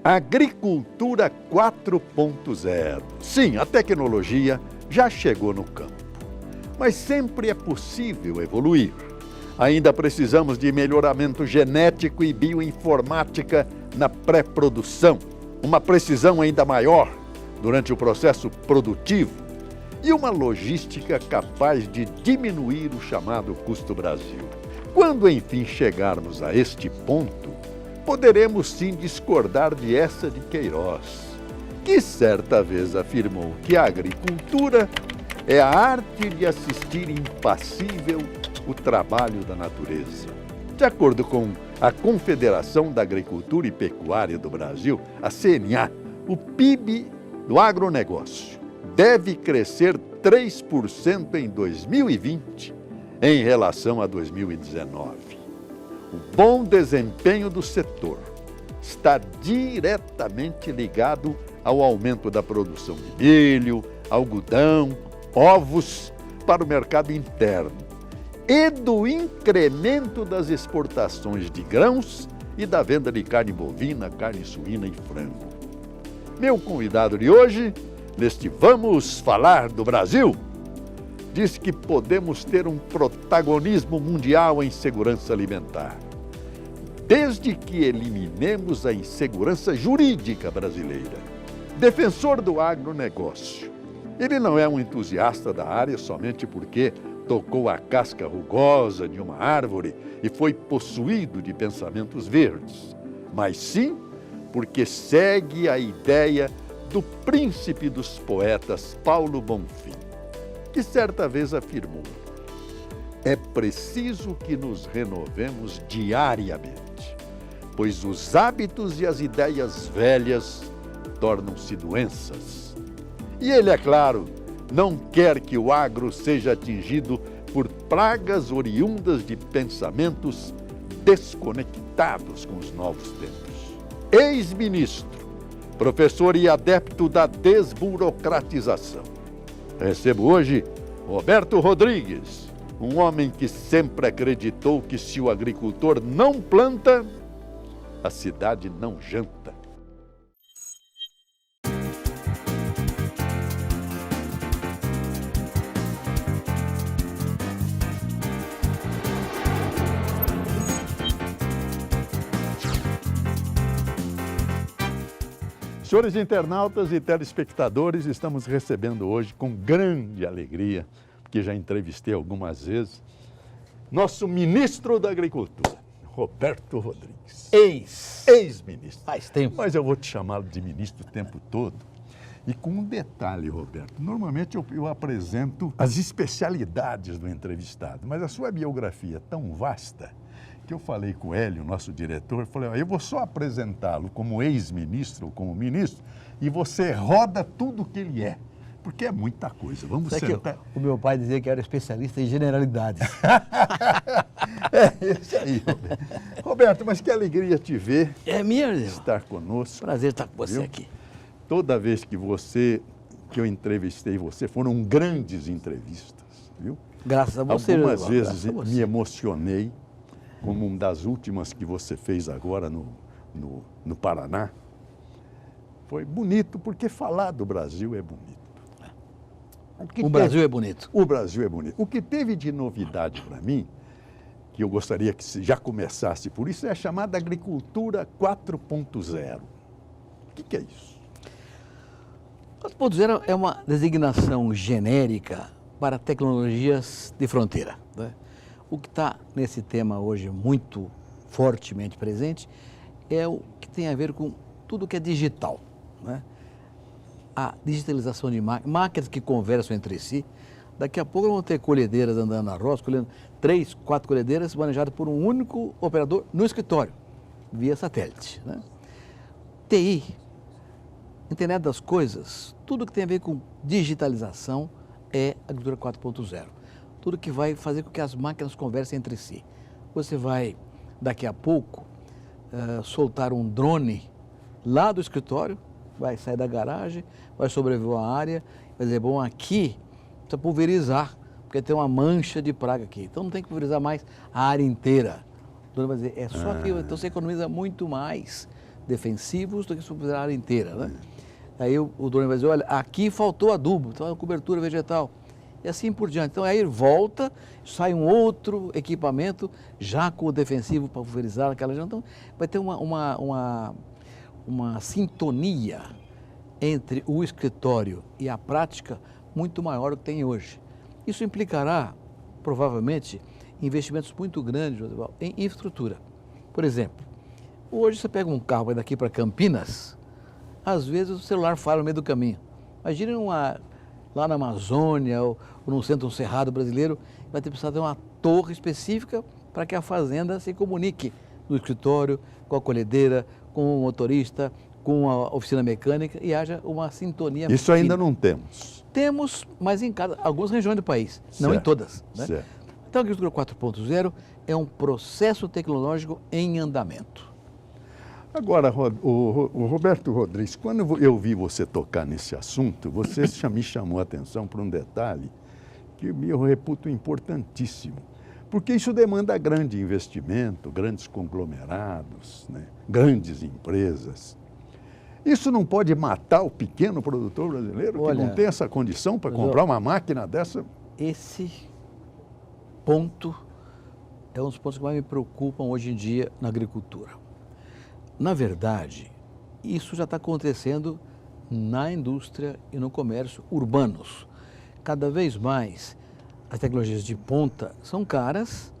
Agricultura 4.0. Sim, a tecnologia já chegou no campo, mas sempre é possível evoluir. Ainda precisamos de melhoramento genético e bioinformática na pré-produção, uma precisão ainda maior durante o processo produtivo e uma logística capaz de diminuir o chamado custo Brasil. Quando enfim chegarmos a este ponto, poderemos sim discordar de Eça de Queiroz, que certa vez afirmou que a agricultura é a arte de assistir impassível o trabalho da natureza. De acordo com a Confederação da Agricultura e Pecuária do Brasil, a CNA, o PIB do agronegócio deve crescer 3% em 2020 em relação a 2019. O bom desempenho do setor está diretamente ligado ao aumento da produção de milho, algodão, ovos para o mercado interno e do incremento das exportações de grãos e da venda de carne bovina, carne suína e frango. Meu convidado de hoje, neste Vamos Falar do Brasil, diz que podemos ter um protagonismo mundial em segurança alimentar, desde que eliminemos a insegurança jurídica brasileira. Defensor do agronegócio, ele não é um entusiasta da área somente porque tocou a casca rugosa de uma árvore e foi possuído de pensamentos verdes, mas sim porque segue a ideia do príncipe dos poetas Paulo Bonfim, que certa vez afirmou: é preciso que nos renovemos diariamente, pois os hábitos e as ideias velhas tornam-se doenças. E ele, é claro, não quer que o agro seja atingido por pragas oriundas de pensamentos desconectados com os novos tempos. Ex-ministro, professor e adepto da desburocratização. Recebo hoje Roberto Rodrigues, um homem que sempre acreditou que se o agricultor não planta, a cidade não janta. Senhores internautas e telespectadores, estamos recebendo hoje com grande alegria, porque já entrevistei algumas vezes, nosso ministro da Agricultura, Roberto Rodrigues. Ex-ministro. Faz tempo. Mas eu vou te chamá-lo de ministro o tempo todo. E com um detalhe, Roberto, normalmente eu apresento as especialidades do entrevistado, mas a sua biografia é tão vasta que eu falei com o Hélio, nosso diretor, falei, eu vou só apresentá-lo como ex-ministro ou como ministro e você roda tudo o que ele é, porque é muita coisa. Vamos sentar. O meu pai dizia que era especialista em generalidades. É isso aí, Roberto. Roberto, mas que alegria te ver. É minha, estar conosco. Prazer estar com você, viu? Aqui. Toda vez que eu entrevistei você, foram grandes entrevistas, viu? Graças a você. Algumas vezes me emocionei, como uma das últimas que você fez agora no Paraná. Foi bonito, porque falar do Brasil é bonito. O Brasil é bonito. O Brasil é bonito. O que teve de novidade para mim, que eu gostaria que já começasse por isso, é a chamada Agricultura 4.0. O que é isso? 4.0 é uma designação genérica para tecnologias de fronteira, né? O que está nesse tema hoje muito fortemente presente é o que tem a ver com tudo que é digital, né? A digitalização de máquinas que conversam entre si. Daqui a pouco vão ter colhedeiras andando na roça, colhendo 3, 4 colhedeiras manejadas por um único operador no escritório, via satélite, né? TI, Internet das Coisas, tudo que tem a ver com digitalização é agricultura 4.0. Tudo que vai fazer com que as máquinas conversem entre si. Você vai, daqui a pouco, soltar um drone lá do escritório, vai sair da garagem, vai sobrevoar a área, vai dizer, bom, aqui precisa pulverizar, porque tem uma mancha de praga aqui. Então não tem que pulverizar mais a área inteira. O drone vai dizer, é só aqui, então você economiza muito mais defensivos do que sobre a área inteira, né? Aí o drone vai dizer, olha, aqui faltou adubo, então é cobertura vegetal. E assim por diante. Então aí volta, sai um outro equipamento, já com o defensivo para pulverizar aquela região. Então vai ter uma sintonia entre o escritório e a prática muito maior do que tem hoje. Isso implicará, provavelmente, investimentos muito grandes, Josival, em infraestrutura. Por exemplo, hoje você pega um carro vai daqui para Campinas, às vezes o celular falha no meio do caminho. Imagine lá na Amazônia ou no centro do Cerrado brasileiro, vai ter precisado ter uma torre específica para que a fazenda se comunique no escritório, com a colhedeira, com o motorista, com a oficina mecânica e haja uma sintonia. Isso ainda não temos. Temos, mas em algumas regiões do país, não em todas, né? Certo. Então a agricultura 4.0 é um processo tecnológico em andamento. Agora, o Roberto Rodrigues, quando eu vi você tocar nesse assunto, você me chamou a atenção para um detalhe que eu reputo importantíssimo, porque isso demanda grande investimento, grandes conglomerados, né? Grandes empresas. Isso não pode matar o pequeno produtor brasileiro que não tem essa condição para comprar uma máquina dessa? Esse ponto é um dos pontos que mais me preocupam hoje em dia na agricultura. Na verdade, isso já está acontecendo na indústria e no comércio urbanos. Cada vez mais as tecnologias de ponta são caras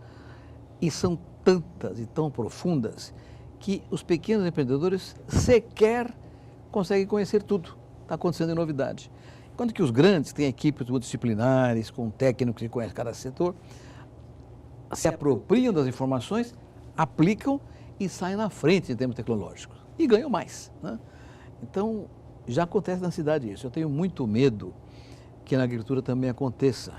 e são tantas e tão profundas que os pequenos empreendedores sequer conseguem conhecer tudo. Está acontecendo em novidade. Enquanto que os grandes têm equipes multidisciplinares, com técnicos que conhecem cada setor, se apropriam das informações, aplicam e saem na frente em termos tecnológicos e ganham mais, né? Então, já acontece na cidade isso. Eu tenho muito medo que na agricultura também aconteça,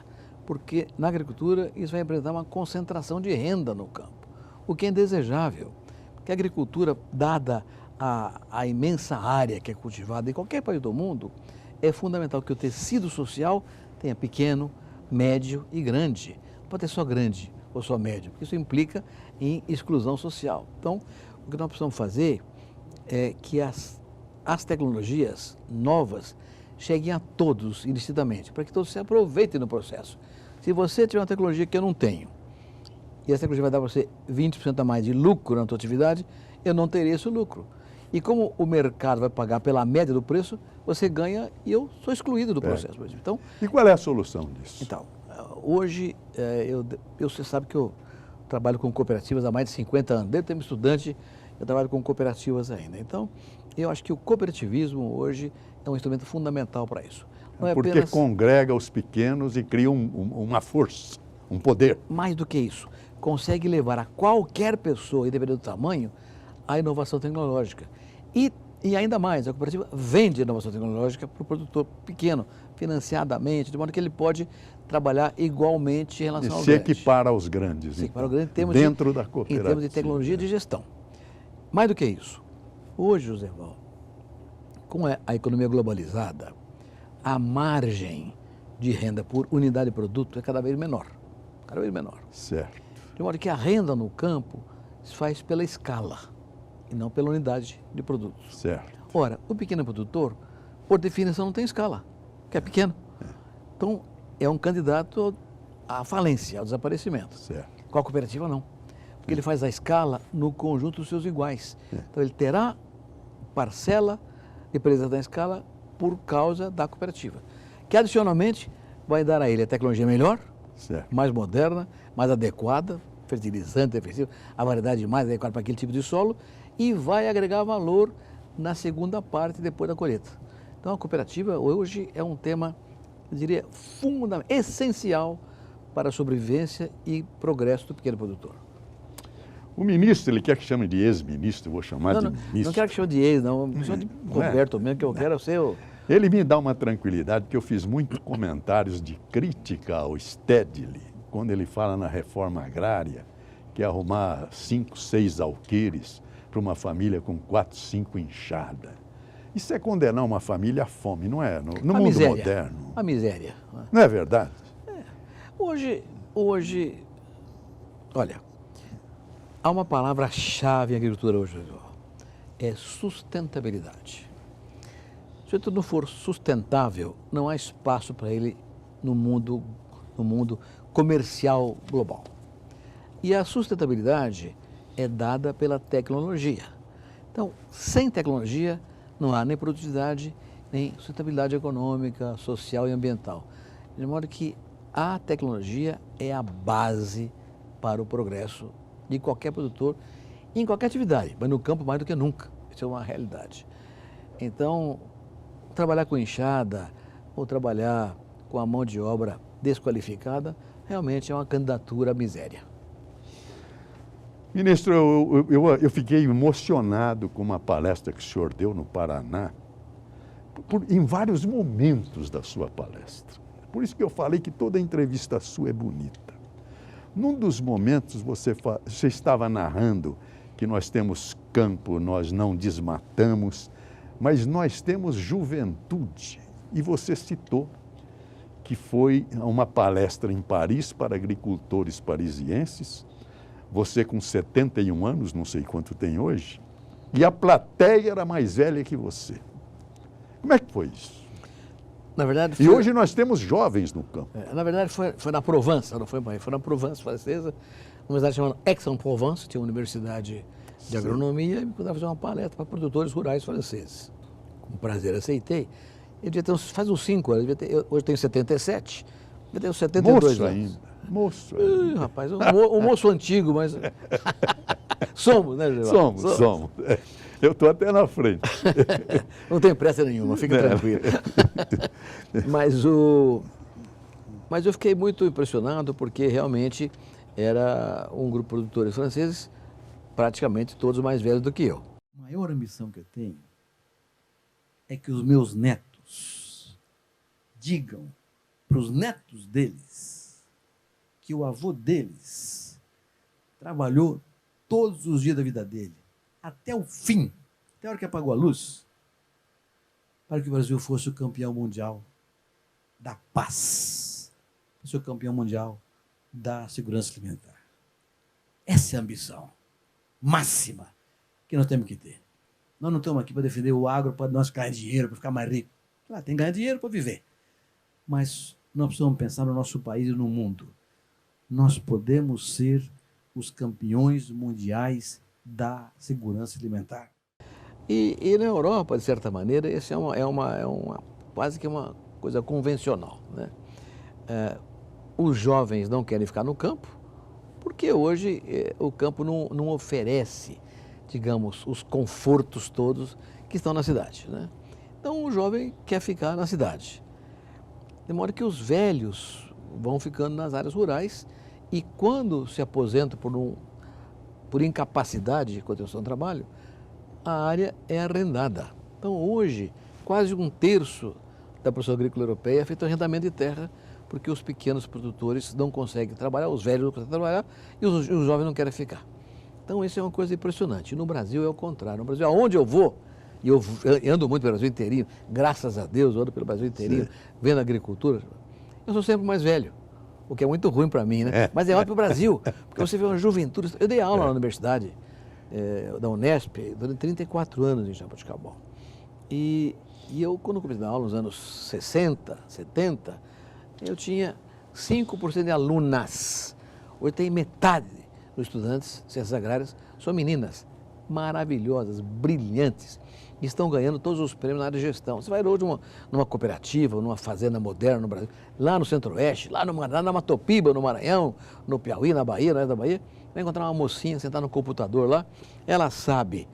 porque na agricultura isso vai representar uma concentração de renda no campo, o que é indesejável, porque a agricultura, dada a imensa área que é cultivada em qualquer país do mundo, é fundamental que o tecido social tenha pequeno, médio e grande. Não pode ter só grande ou só médio, porque isso implica em exclusão social. Então, o que nós precisamos fazer é que as tecnologias novas cheguem a todos ilicitamente, para que todos se aproveitem no processo. Se você tiver uma tecnologia que eu não tenho, e essa tecnologia vai dar para você 20% a mais de lucro na sua atividade, eu não terei esse lucro. E como o mercado vai pagar pela média do preço, você ganha e eu sou excluído do processo. Por exemplo. Então, e qual é a solução disso? Então, hoje, você sabe que eu trabalho com cooperativas há mais de 50 anos. Desde que eu estudante, eu trabalho com cooperativas ainda. Então, eu acho que o cooperativismo hoje é um instrumento fundamental para isso. Não é porque apenas congrega os pequenos e cria uma força, um poder. Mais do que isso, consegue levar a qualquer pessoa, independente do tamanho, a inovação tecnológica. E ainda mais, a cooperativa vende inovação tecnológica para o produtor pequeno, financiadamente, de modo que ele pode trabalhar igualmente em relação ao grande. Se equipara aos grandes, se equipara ao grande dentro da cooperativa. Em termos de tecnologia de gestão. Mais do que isso, hoje, José Val, com a economia globalizada, a margem de renda por unidade de produto é cada vez menor. Cada vez menor. Certo. De modo que a renda no campo se faz pela escala e não pela unidade de produtos. Certo. Ora, o pequeno produtor, por definição, não tem escala, que é pequeno. Então, é um candidato à falência, ao desaparecimento. Certo. Com a cooperativa, não. Porque ele faz a escala no conjunto dos seus iguais. Então, ele terá parcela de presença da escala por causa da cooperativa. Que, adicionalmente, vai dar a ele a tecnologia melhor, certo, mais moderna, mais adequada, fertilizante, defensivo, a variedade mais adequada para aquele tipo de solo e vai agregar valor na segunda parte, depois da colheita. Então, a cooperativa hoje é um tema, eu diria, fundamental, essencial para a sobrevivência e progresso do pequeno produtor. O ministro, ele quer que chame de ex-ministro, vou chamar de ministro. Não quero que chame de ex, não, me chame de Roberto mesmo, que eu quero ser o... Ele me dá uma tranquilidade, porque eu fiz muitos comentários de crítica ao Stedley, quando ele fala na reforma agrária, que é arrumar 5, 6 alqueires para uma família com 4, 5 enxadas. Isso é condenar uma família à fome, não é? No mundo miséria, moderno. A miséria. Não é verdade? Hoje, olha, há uma palavra-chave em agricultura hoje, é sustentabilidade. Se tudo não for sustentável, não há espaço para ele no mundo comercial global. E a sustentabilidade é dada pela tecnologia. Então, sem tecnologia, não há nem produtividade, nem sustentabilidade econômica, social e ambiental. De modo que a tecnologia é a base para o progresso de qualquer produtor, em qualquer atividade, mas no campo mais do que nunca. Isso é uma realidade. Então, trabalhar com enxada ou trabalhar com a mão de obra desqualificada realmente é uma candidatura à miséria. Ministro, eu fiquei emocionado com uma palestra que o senhor deu no Paraná, em vários momentos da sua palestra. Por isso que eu falei que toda entrevista sua é bonita. Num dos momentos você estava narrando que nós temos campo, nós não desmatamos, mas nós temos juventude. E você citou que foi uma palestra em Paris para agricultores parisienses, você com 71 anos, não sei quanto tem hoje, e a plateia era mais velha que você. Como é que foi isso? Na verdade, E hoje nós temos jovens no campo. Na verdade, foi na Provence, não foi em Paris, foi na Provence francesa, uma cidade chamada Aix-en-Provence, tinha uma universidade de agronomia, e me convidava fazer uma palestra para produtores rurais franceses. Com prazer aceitei. Eu devia ter faz uns 5 anos, hoje eu tenho 77, devia ter uns 72 moço anos. ainda, moço ainda. Rapaz, um moço antigo, mas... Somos, né, Gilmar? Somos. Eu estou até na frente. Não tem pressa nenhuma, fica tranquilo. Mas eu fiquei muito impressionado porque realmente era um grupo de produtores franceses, praticamente todos mais velhos do que eu. A maior ambição que eu tenho é que os meus netos digam para os netos deles que o avô deles trabalhou todos os dias da vida dele, até o fim, até a hora que apagou a luz, para que o Brasil fosse o campeão mundial da paz, fosse o campeão mundial da segurança alimentar. Essa é a ambição máxima que nós temos que ter. Nós não estamos aqui para defender o agro, para nós ganhar dinheiro, para ficar mais rico. Claro, tem que ganhar dinheiro para viver. Mas nós precisamos pensar no nosso país e no mundo. Nós podemos ser os campeões mundiais da segurança alimentar. E na Europa, de certa maneira, isso quase que uma coisa convencional, né? Os jovens não querem ficar no campo, porque hoje o campo não oferece, digamos, os confortos todos que estão na cidade, né? Então o jovem quer ficar na cidade. De modo que os velhos vão ficando nas áreas rurais e quando se aposentam por incapacidade de continuação do trabalho, a área é arrendada. Então hoje, quase 1/3 da produção agrícola europeia é feito arrendamento de terra, porque os pequenos produtores não conseguem trabalhar, os velhos não conseguem trabalhar e os jovens não querem ficar. Então isso é uma coisa impressionante. No Brasil é o contrário. No Brasil, aonde eu vou, e eu ando muito pelo Brasil inteirinho, graças a Deus, eu ando pelo Brasil inteirinho, vendo a agricultura, eu sou sempre mais velho, o que é muito ruim para mim, né? Mas é ótimo para o Brasil, porque você vê uma juventude. Eu dei aula na universidade da Unesp durante 34 anos em Jaboticabal. E eu, quando comecei a dar aula nos anos 60, 70, eu tinha 5% de alunas. Hoje tem metade dos estudantes de ciências agrárias, são meninas maravilhosas, brilhantes, e estão ganhando todos os prêmios na área de gestão. Você vai hoje numa cooperativa, numa fazenda moderna no Brasil, lá no Centro-Oeste, lá na Matopiba, no Maranhão, no Piauí, na Bahia, no oeste da Bahia, vai encontrar uma mocinha sentada no computador lá, ela sabe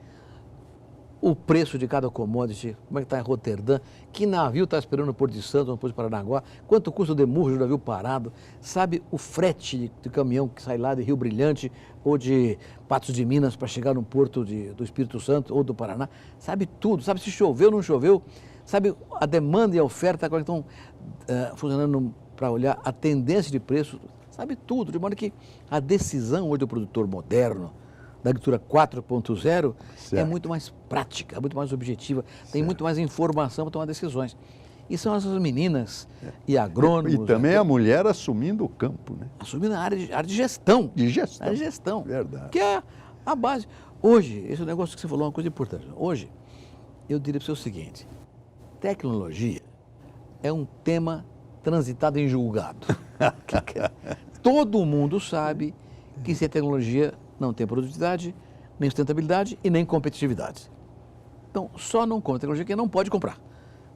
o preço de cada commodity, como é que está em Roterdã, que navio está esperando no Porto de Santos, no Porto de Paranaguá, quanto custa o demurro do navio parado, sabe o frete de caminhão que sai lá de Rio Brilhante ou de Patos de Minas para chegar no Porto do Espírito Santo ou do Paraná, sabe tudo, sabe se choveu ou não choveu, sabe a demanda e a oferta agora estão funcionando para olhar a tendência de preço, sabe tudo, de modo que a decisão hoje do produtor moderno, da agricultura 4.0, é muito mais prática, muito mais objetiva, tem muito mais informação para tomar decisões. E são essas meninas e agrônomos... E também a mulher assumindo o campo, né? Assumindo a área de gestão. De gestão. A área de gestão. Verdade. Que é a base. Hoje, esse é um negócio que você falou, uma coisa importante. Hoje, eu diria para você o seguinte, tecnologia é um tema transitado em julgado. Todo mundo sabe que sem tecnologia não tem produtividade, nem sustentabilidade e nem competitividade. Então, só não compra tecnologia quem não pode comprar.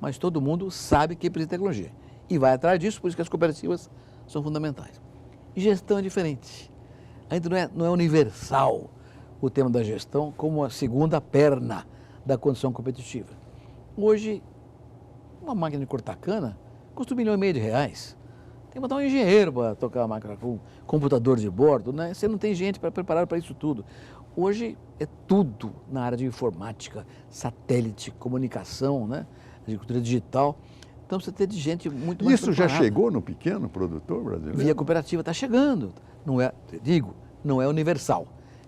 Mas todo mundo sabe que precisa de tecnologia. E vai atrás disso, por isso que as cooperativas são fundamentais. E gestão é diferente. Ainda não é universal o tema da gestão como a segunda perna da condição competitiva. Hoje, uma máquina de cortar cana custa R$1,5 milhão. Tem que botar um engenheiro para tocar a máquina com computador de bordo, né? Você não tem gente preparada para isso tudo. Hoje é tudo na área de informática, satélite, comunicação, né? Agricultura digital. Então você tem gente muito mais Isso já preparada. chegou no pequeno produtor brasileiro? Via cooperativa está chegando. Não é, não é universal.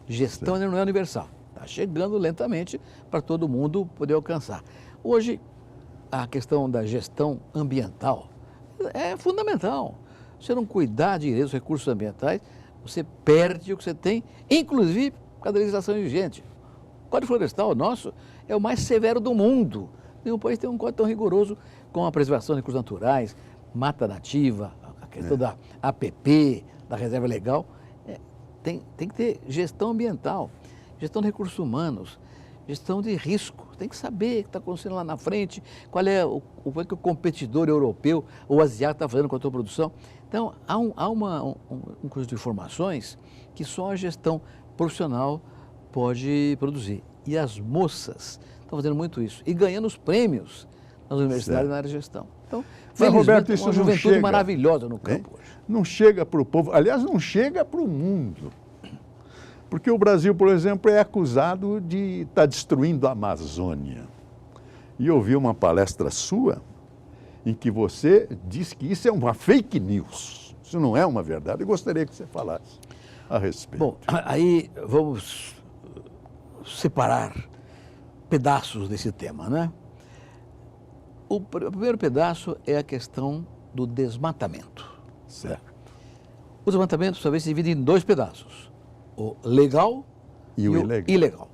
Gestão ainda não é universal. Está chegando lentamente para todo mundo poder alcançar. Hoje, a questão da gestão ambiental é fundamental. Se você não cuidar direito dos recursos ambientais, você perde o que você tem, inclusive por causa da legislação vigente. O Código Florestal nosso é o mais severo do mundo. Nenhum país tem um código tão rigoroso com a preservação de recursos naturais, mata nativa, a questão da APP, da reserva legal. Tem que ter gestão ambiental, gestão de recursos humanos, gestão de risco. Tem que saber o que está acontecendo lá na frente, qual é o competidor europeu ou asiático está fazendo com a tua produção. Então, há um conjunto de informações que só a gestão profissional pode produzir. E as moças estão fazendo muito isso e ganhando os prêmios nas universidades na área de gestão. Então, Roberto, isso uma juventude maravilhosa no campo hoje. Não chega para o povo, aliás, não chega para o mundo. Porque o Brasil, por exemplo, é acusado de estar destruindo a Amazônia. E eu vi uma palestra sua em que você disse que isso é uma fake news. Isso não é uma verdade. Eu gostaria que você falasse a respeito. Bom, aí vamos separar pedaços desse tema, né? O primeiro pedaço é a questão do desmatamento. Certo. O desmatamento, talvez, se divide em dois pedaços. O legal E o ilegal. ilegal.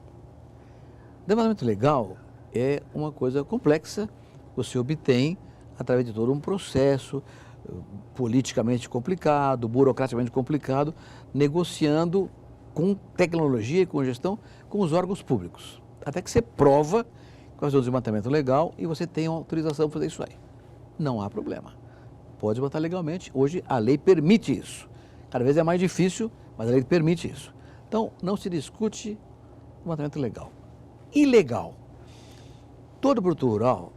O desmatamento legal é uma coisa complexa, você obtém através de todo um processo politicamente complicado, burocraticamente complicado, negociando com tecnologia e com gestão com os órgãos públicos. Até que você prova que vai fazer o desmatamento legal e você tem autorização para fazer isso aí. Não há problema. Pode desmatar legalmente. Hoje a lei permite isso. Cada vez é mais difícil, mas a lei permite isso. Então, não se discute desmatamento legal. Ilegal. Todo produtor rural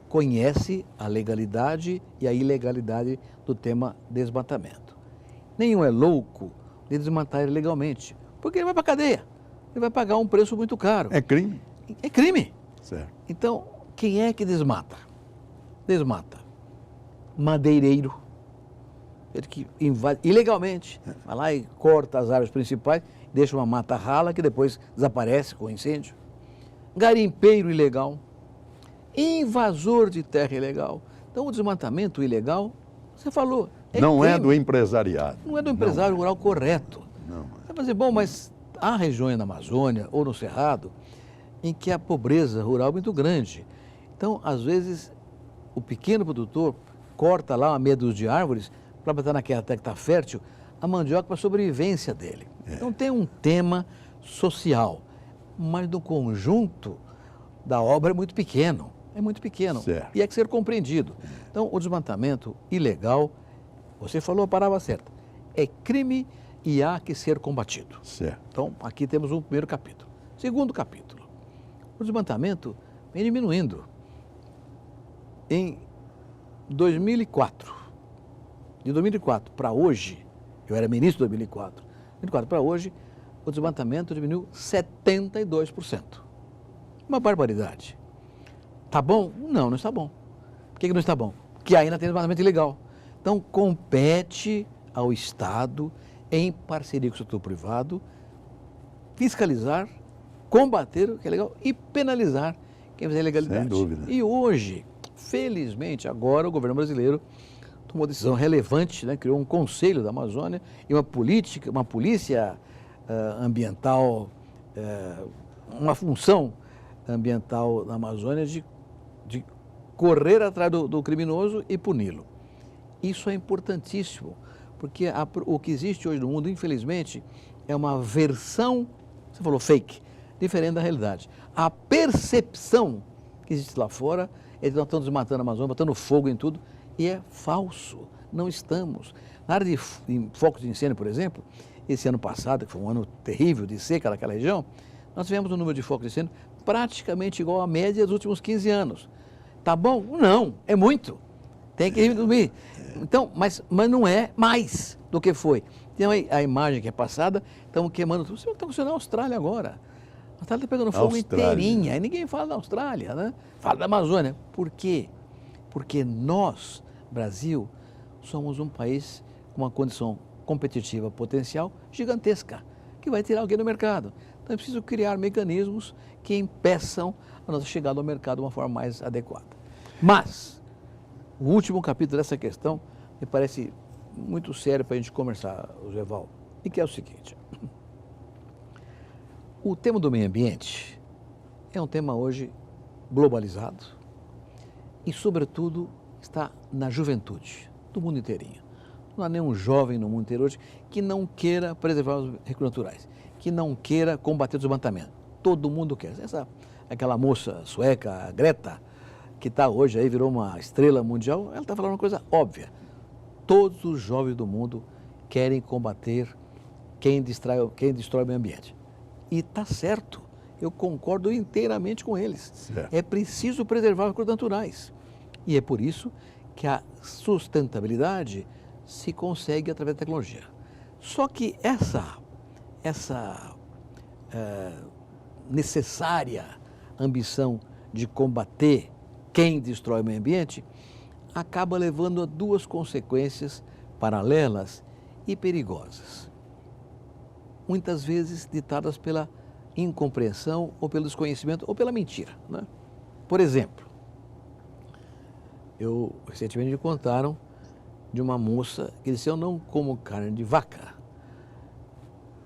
conhece a legalidade e a ilegalidade do tema desmatamento. Nenhum é louco de desmatar ilegalmente, porque ele vai para a cadeia. Ele vai pagar um preço muito caro. É crime? É crime. Certo. Então, quem é que desmata? Desmata. Madeireiro. Ele que invade ilegalmente, vai lá e corta as árvores principais, deixa uma mata rala que depois desaparece com incêndio. Garimpeiro ilegal. Invasor de terra ilegal. Então, o desmatamento ilegal, você falou, não crime. é do empresariado. Não é do empresário rural correto. Não. Você vai dizer, bom, mas há regiões na Amazônia ou no Cerrado em que a pobreza rural é muito grande. Então, às vezes, o pequeno produtor corta lá uma meia dúzia de árvores para botar naquela terra que está fértil a mandioca para a sobrevivência dele. Então, tem um tema social, mas no conjunto da obra é muito pequeno. É muito pequeno. Certo. E é que ser compreendido. Então, o desmatamento ilegal, você falou a palavra certa, é crime e há que ser combatido. Certo. Então, aqui temos um primeiro capítulo. Segundo capítulo, o desmatamento vem diminuindo. Em 2004, de 2004 para hoje, eu era ministro em 2004, 2004 para hoje, o desmatamento diminuiu 72%. Uma barbaridade. Está bom? Não, não está bom. Por que não está bom? Porque ainda tem desmatamento ilegal. Então, compete ao Estado, em parceria com o setor privado, fiscalizar, combater o que é legal e penalizar quem fizer ilegalidade. Sem dúvida. E hoje, felizmente, agora o governo brasileiro tomou uma decisão relevante, né? Criou um conselho da Amazônia e uma polícia ambiental uma função ambiental na Amazônia de correr atrás do criminoso e puni-lo. Isso é importantíssimo, porque o que existe hoje no mundo, infelizmente, é uma versão, você falou fake, diferente da realidade. A percepção que existe lá fora é que nós estamos matando a Amazônia, botando fogo em tudo, e é falso. Não estamos. Na área de focos de incêndio, por exemplo, esse ano passado, que foi um ano terrível de seca naquela região, nós tivemos um número de focos de incêndio praticamente igual à média dos últimos 15 anos. Tá bom? Não, é muito. Tem que reduzir. Então, mas não é mais do que foi. Tem a imagem que é passada, estão queimando tudo. Você está acontecendo na Austrália agora. A Austrália está pegando fogo inteirinha. E ninguém fala da Austrália, né? Fala da Amazônia. Por quê? Porque nós, Brasil, somos um país com uma condição competitiva potencial gigantesca, que vai tirar alguém do mercado. Então é preciso criar mecanismos que impeçam a nossa chegada ao mercado de uma forma mais adequada. Mas, o último capítulo dessa questão me parece muito sério para a gente conversar, Evaldo, e que é o seguinte: o tema do meio ambiente é um tema hoje globalizado e, sobretudo, está na juventude do mundo inteirinho. Não há nenhum jovem no mundo inteiro hoje que não queira preservar os recursos naturais, que não queira combater o desmatamento. Todo mundo quer. Aquela moça sueca, a Greta, que está hoje aí, virou uma estrela mundial, ela está falando uma coisa óbvia. Todos os jovens do mundo querem combater quem destrói o meio ambiente. E está certo, eu concordo inteiramente com eles. Certo. É preciso preservar os recursos naturais. E é por isso que a sustentabilidade se consegue através da tecnologia. Só que essa necessária ambição de combater quem destrói o meio ambiente acaba levando a duas consequências paralelas e perigosas. Muitas vezes ditadas pela incompreensão ou pelo desconhecimento ou pela mentira, né? Por exemplo, recentemente me contaram de uma moça que disse: eu não como carne de vaca,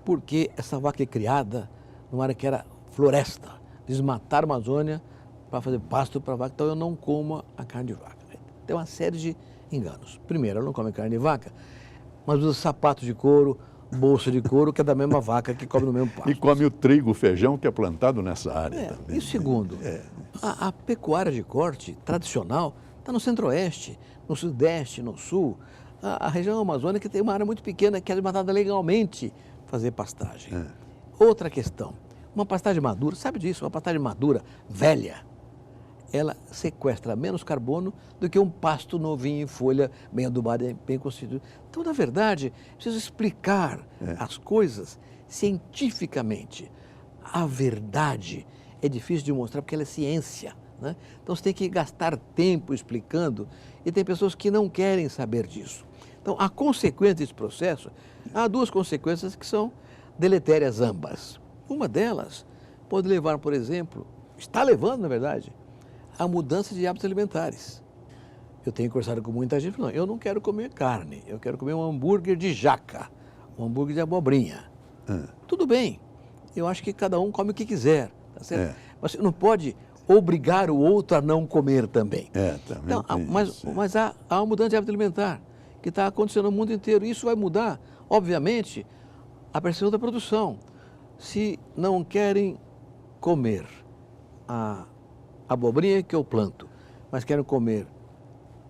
porque essa vaca é criada numa área que era floresta, desmataram a Amazônia para fazer pasto para a vaca, então eu não como a carne de vaca. Tem uma série de enganos. Primeiro, ela não come carne de vaca, mas usa sapatos de couro, bolsa de couro, que é da mesma vaca que come no mesmo pasto. E come o trigo, o feijão que é plantado nessa área também. E segundo, a pecuária de corte tradicional está no centro-oeste, no sudeste, no sul. A região amazônica tem uma área muito pequena que é desmatada legalmente fazer pastagem. Outra questão, uma pastagem madura, sabe disso? Uma pastagem madura, velha, ela sequestra menos carbono do que um pasto novinho em folha, bem adubado e bem constituído. Então, na verdade, preciso explicar as coisas cientificamente. A verdade é difícil de mostrar porque ela é ciência, né? Então, você tem que gastar tempo explicando e tem pessoas que não querem saber disso. Então, a consequência desse processo, há duas consequências que são deletérias ambas. Uma delas pode levar, por exemplo, está levando, na verdade, a mudança de hábitos alimentares. Eu tenho conversado com muita gente, falando: eu não quero comer carne, eu quero comer um hambúrguer de jaca, um hambúrguer de abobrinha. Tudo bem, eu acho que cada um come o que quiser, tá certo? Mas você não pode obrigar o outro a não comer também. Também então, mas há uma mudança de hábito alimentar que está acontecendo no mundo inteiro. Isso vai mudar, obviamente, a percepção da produção. Se não querem comer a abobrinha que eu planto, mas querem comer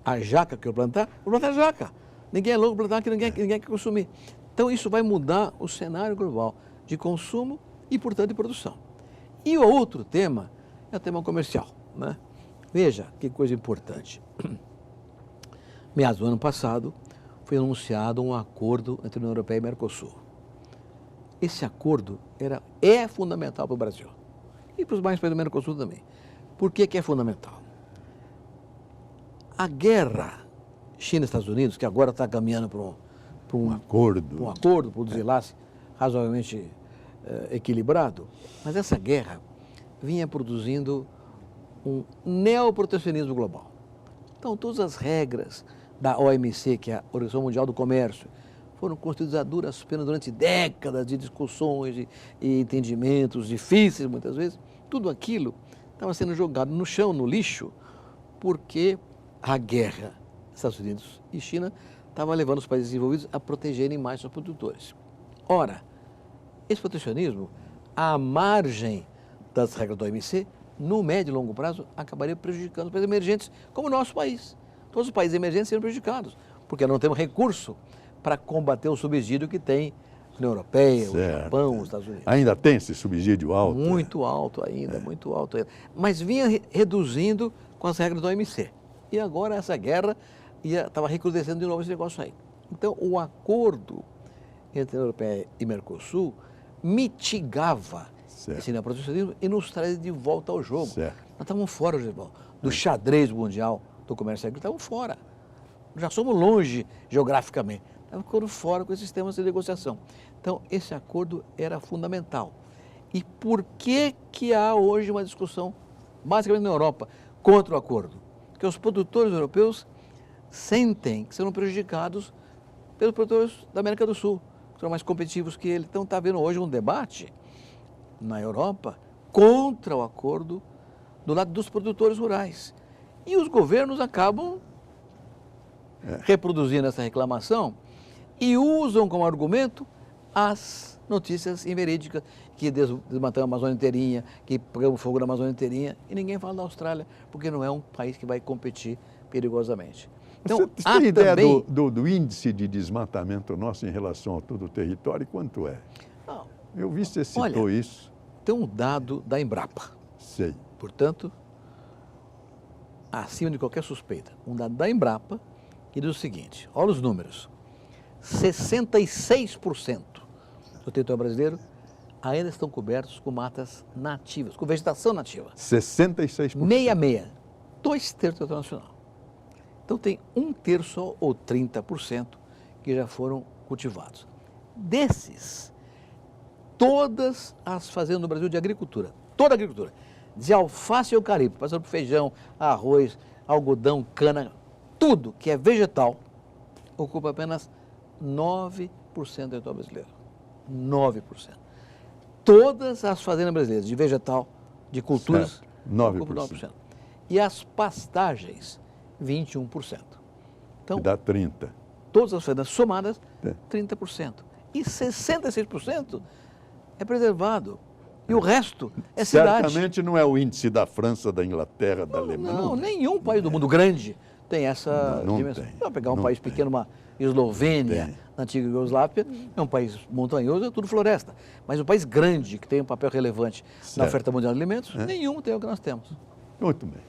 a jaca que eu plantar, vou plantar jaca. Ninguém é louco plantar que ninguém quer consumir. Então isso vai mudar o cenário global de consumo e, portanto, de produção. E o outro tema é o tema comercial, né? Veja que coisa importante. Meados do ano passado, foi anunciado um acordo entre a União Europeia e Mercosul. Esse acordo é fundamental para o Brasil e para os mais países do Mercosul também. Por que é fundamental? A guerra China-Estados Unidos, que agora está caminhando para um acordo, para um desenlace razoavelmente equilibrado, mas essa guerra vinha produzindo um neoprotecionismo global. Então, todas as regras da OMC, que é a Organização Mundial do Comércio, foram construídos a duras penas durante décadas de discussões e entendimentos difíceis, muitas vezes. Tudo aquilo estava sendo jogado no chão, no lixo, porque a guerra Estados Unidos e China estava levando os países desenvolvidos a protegerem mais seus produtores. Ora, esse protecionismo, à margem das regras do OMC, no médio e longo prazo, acabaria prejudicando os países emergentes, como o nosso país. Todos os países emergentes seriam prejudicados, porque não temos recurso para combater o subsídio que tem a União Europeia, o Japão, os Estados Unidos. Ainda tem esse subsídio alto? Muito alto ainda, muito alto ainda. Mas vinha reduzindo com as regras do OMC. E agora essa guerra estava recrudescendo de novo esse negócio aí. Então, o acordo entre a União Europeia e Mercosul mitigava esse neoprotecionismo e nos traz de volta ao jogo. Certo. Nós estávamos fora, Gilberto, do xadrez mundial do comércio exterior, estávamos fora. Já somos longe geograficamente. Estávamos ficando fora com esses sistemas de negociação. Então, esse acordo era fundamental. E por que há hoje uma discussão, basicamente na Europa, contra o acordo? Porque os produtores europeus sentem que serão prejudicados pelos produtores da América do Sul, que são mais competitivos que ele. Então, está havendo hoje um debate na Europa contra o acordo do lado dos produtores rurais. E os governos acabam reproduzindo essa reclamação e usam como argumento as notícias inverídicas, que desmataram a Amazônia inteirinha, que pegam fogo na Amazônia inteirinha, e ninguém fala da Austrália, porque não é um país que vai competir perigosamente. Então, você tem ideia do índice de desmatamento nosso em relação a todo o território? Quanto é? Não. Eu vi que você citou isso. Tem um dado da Embrapa. Sei. Portanto, acima de qualquer suspeita, um dado da Embrapa que diz o seguinte, olha os números, 66% do território brasileiro ainda estão cobertos com matas nativas, com vegetação nativa. 66%? 66%, 2/3 do território nacional. Então tem 1/3 ou 30% que já foram cultivados. Desses, todas as fazendas no Brasil de agricultura, toda a agricultura, de alface e eucalipto, passando por feijão, arroz, algodão, cana, tudo que é vegetal, ocupa apenas 9% do território brasileiro. 9%. Todas as fazendas brasileiras de vegetal, de culturas, 9%. 9%. E as pastagens, 21%. Então, dá 30%. Todas as fazendas somadas, 30%. E 66% é preservado. E o resto é cidade. Certamente não é o índice da França, da Inglaterra, da Alemanha. Não, nenhum país do mundo grande tem essa dimensão. Tem, Vou pegar um país pequeno, uma Eslovênia, na antiga Iugoslávia, é um país montanhoso, é tudo floresta. Mas um país grande, que tem um papel relevante na oferta mundial de alimentos, nenhum tem o que nós temos. Muito bem.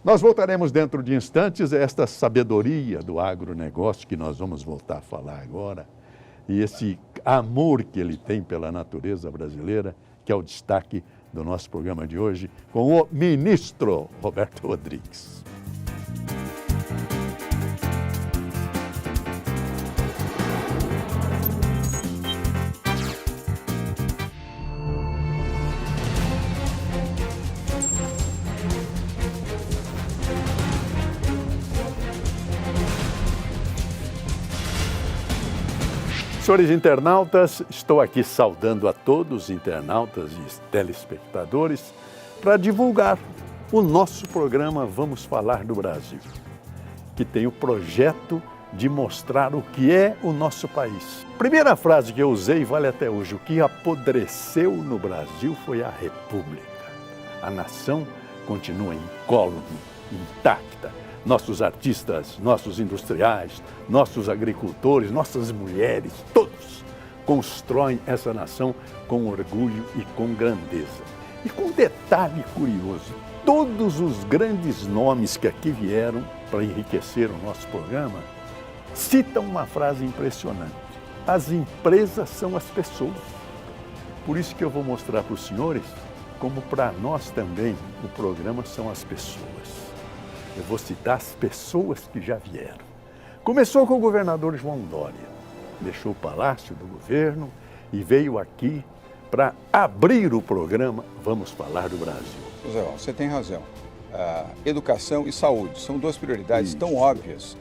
Nós voltaremos dentro de instantes a esta sabedoria do agronegócio que nós vamos voltar a falar agora e esse amor que ele tem pela natureza brasileira, que é o destaque do nosso programa de hoje, com o ministro Roberto Rodrigues. Senhores internautas, estou aqui saudando a todos os internautas e telespectadores para divulgar o nosso programa Vamos Falar do Brasil, que tem o projeto de mostrar o que é o nosso país. Primeira frase que eu usei vale até hoje: o que apodreceu no Brasil foi a República. A nação continua incólume, intacta. Nossos artistas, nossos industriais, nossos agricultores, nossas mulheres, todos constroem essa nação com orgulho e com grandeza. E com um detalhe curioso, todos os grandes nomes que aqui vieram para enriquecer o nosso programa citam uma frase impressionante: as empresas são as pessoas. Por isso que eu vou mostrar para os senhores como para nós também o programa são as pessoas. Eu vou citar as pessoas que já vieram. Começou com o governador João Dória. Deixou o palácio do governo e veio aqui para abrir o programa Vamos Falar do Brasil. José, você tem razão. Educação e saúde são duas prioridades tão óbvias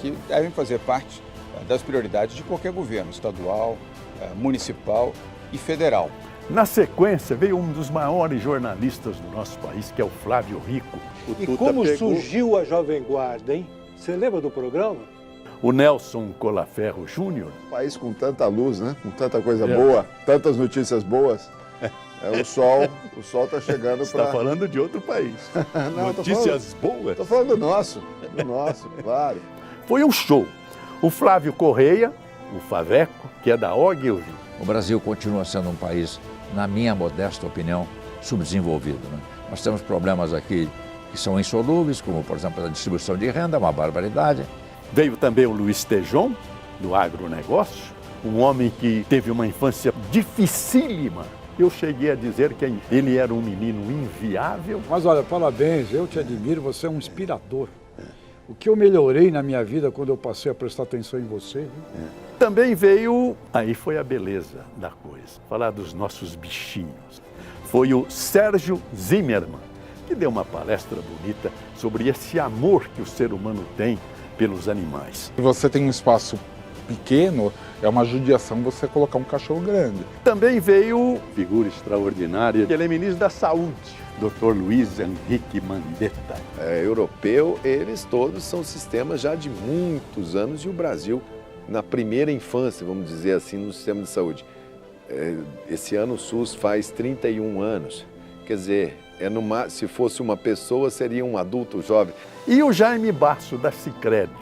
que devem fazer parte das prioridades de qualquer governo, estadual, municipal e federal. Na sequência, veio um dos maiores jornalistas do nosso país, que é o Flávio Rico. E como surgiu a Jovem Guarda, hein? Você lembra do programa? O Nelson Colaferro Júnior. Um país com tanta luz, né? Com tanta coisa boa, tantas notícias boas. O sol está chegando para... Você está falando de outro país. Não, notícias boas. Estou falando do nosso, claro. Foi um show. O Flávio Correia, o Faveco, que é da Ogilvy. O Brasil continua sendo um país, na minha modesta opinião, subdesenvolvido, né? Nós temos problemas aqui que são insolúveis, como, por exemplo, a distribuição de renda, uma barbaridade. Veio também o Luiz Tejon, do agronegócio, um homem que teve uma infância dificílima. Eu cheguei a dizer que ele era um menino inviável. Mas olha, parabéns, eu te admiro, você é um inspirador. O que eu melhorei na minha vida quando eu passei a prestar atenção em você. Também veio, aí foi a beleza da coisa, falar dos nossos bichinhos. Foi o Sérgio Zimmermann, que deu uma palestra bonita sobre esse amor que o ser humano tem pelos animais. Se você tem um espaço pequeno, é uma judiação você colocar um cachorro grande. Também veio, figura extraordinária, ele é ministro da Saúde, Dr. Luiz Henrique Mandetta. Europeu, eles todos são sistemas já de muitos anos e o Brasil, na primeira infância, vamos dizer assim, no sistema de saúde. Esse ano o SUS faz 31 anos, quer dizer, se fosse uma pessoa, seria um adulto jovem. E o Jaime Basso, da Sicredi,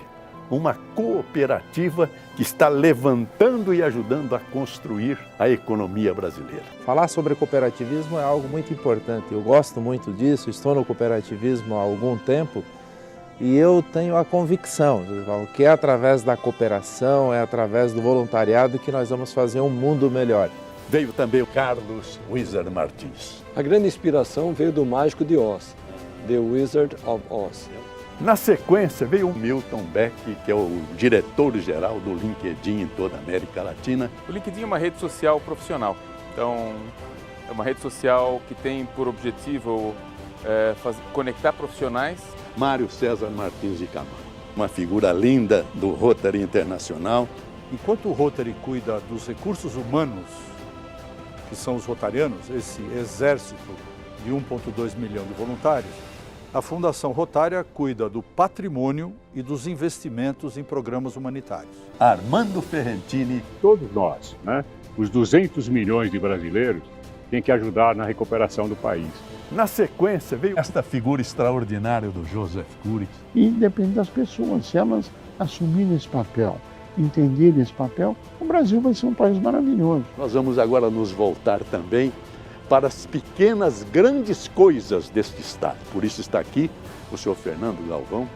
uma cooperativa que está levantando e ajudando a construir a economia brasileira. Falar sobre cooperativismo é algo muito importante. Eu gosto muito disso, estou no cooperativismo há algum tempo e eu tenho a convicção que é através da cooperação, é através do voluntariado que nós vamos fazer um mundo melhor. Veio também o Carlos Wizard Martins. A grande inspiração veio do Mágico de Oz, The Wizard of Oz. Na sequência, veio o Milton Beck, que é o diretor-geral do LinkedIn em toda a América Latina. O LinkedIn é uma rede social profissional. Então, é uma rede social que tem por objetivo conectar profissionais. Mário César Martins de Camargo, uma figura linda do Rotary Internacional. Enquanto o Rotary cuida dos recursos humanos, que são os rotarianos, esse exército de 1,2 milhão de voluntários, a Fundação Rotária cuida do patrimônio e dos investimentos em programas humanitários. Armando Ferrentini. Todos nós, né? Os 200 milhões de brasileiros têm que ajudar na recuperação do país. Na sequência, veio esta figura extraordinária do Joseph Cury. Independente das pessoas, se elas assumirem esse papel, entenderem esse papel, o Brasil vai ser um país maravilhoso. Nós vamos agora nos voltar também para as pequenas, grandes coisas deste Estado. Por isso está aqui o senhor Fernando Galvão,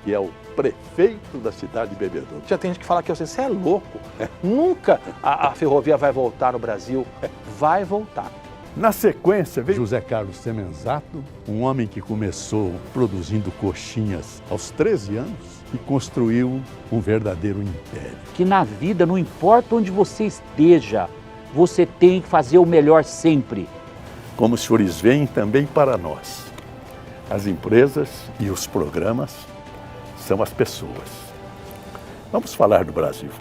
que é o prefeito da cidade de Bebedouro. Já tem gente que fala que você é louco. Nunca a ferrovia vai voltar no Brasil. Vai voltar. Na sequência, veio José Carlos Semenzato, um homem que começou produzindo coxinhas aos 13 anos e construiu um verdadeiro império. Que na vida, não importa onde você esteja, você tem que fazer o melhor sempre. Como os senhores veem também para nós, as empresas e os programas são as pessoas. Vamos falar do Brasil.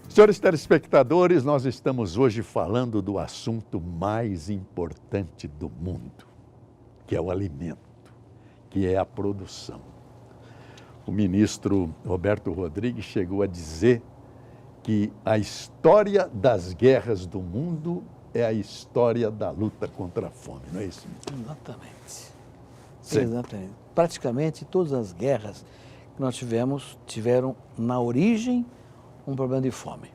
Senhores telespectadores, nós estamos hoje falando do assunto mais importante do mundo, que é o alimento, que é a produção. O ministro Roberto Rodrigues chegou a dizer que a história das guerras do mundo é a história da luta contra a fome, não é isso? Exatamente. Sim. Exatamente. Praticamente todas as guerras que nós tiveram na origem um problema de fome.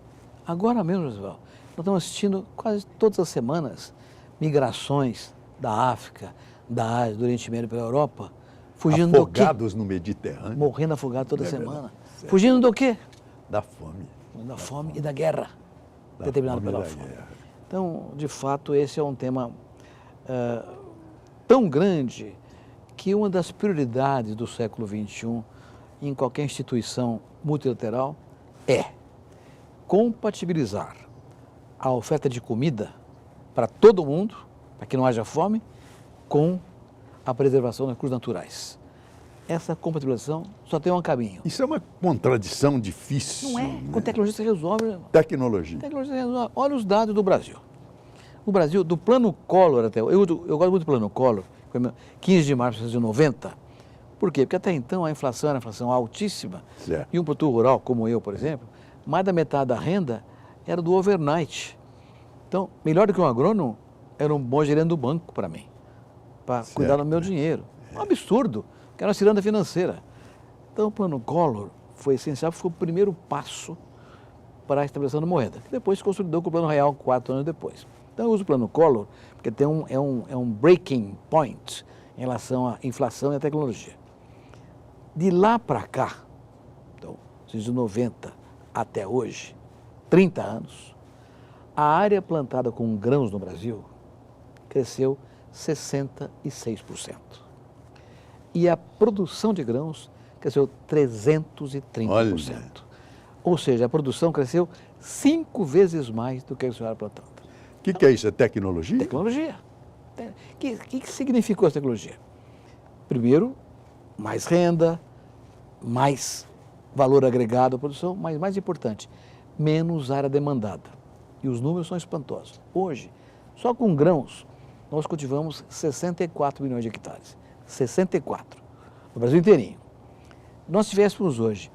Agora mesmo, José, nós estamos assistindo quase todas as semanas migrações da África, da Ásia, do Oriente Médio para a Europa, fugindo afogados no Mediterrâneo. Morrendo afogados toda semana. Fugindo do quê? Da fome. Da fome e da guerra, determinado pela fome. Então, de fato, esse é um tema tão grande que uma das prioridades do século XXI em qualquer instituição multilateral é compatibilizar a oferta de comida para todo mundo, para que não haja fome, com a preservação dos recursos naturais. Essa compatibilização só tem um caminho. Isso é uma contradição difícil. Não é. Né? Com tecnologia você resolve. Tecnologia. Tecnologia você resolve. Olha os dados do Brasil. O Brasil, do plano Collor até... Eu gosto muito do plano Collor, foi 15 de março de 1990. Por quê? Porque até então a inflação era uma inflação altíssima. Certo. E um produtor rural, como eu, por exemplo, mais da metade da renda era do overnight. Então, melhor do que um agrônomo, era um bom gerente do banco para mim, para cuidar do meu dinheiro. Um absurdo, que era uma ciranda financeira. Então, o plano Collor foi essencial, foi o primeiro passo para a estabilização da moeda, que depois se consolidou com o plano real 4 anos depois. Então, eu uso o plano Collor, porque é um breaking point em relação à inflação e à tecnologia. De lá para cá, então, desde 90 até hoje, 30 anos, a área plantada com grãos no Brasil cresceu 66%. E a produção de grãos cresceu 330%. Olha. Ou seja, a produção cresceu 5 vezes mais do que a senhora plantando. O que é isso? É tecnologia? Tecnologia. O que significou essa tecnologia? Primeiro, mais renda, mais valor agregado à produção, mas mais importante, menos área demandada. E os números são espantosos. Hoje, só com grãos, nós cultivamos 64 milhões de hectares. 64. No Brasil inteirinho. Nós tivéssemos hoje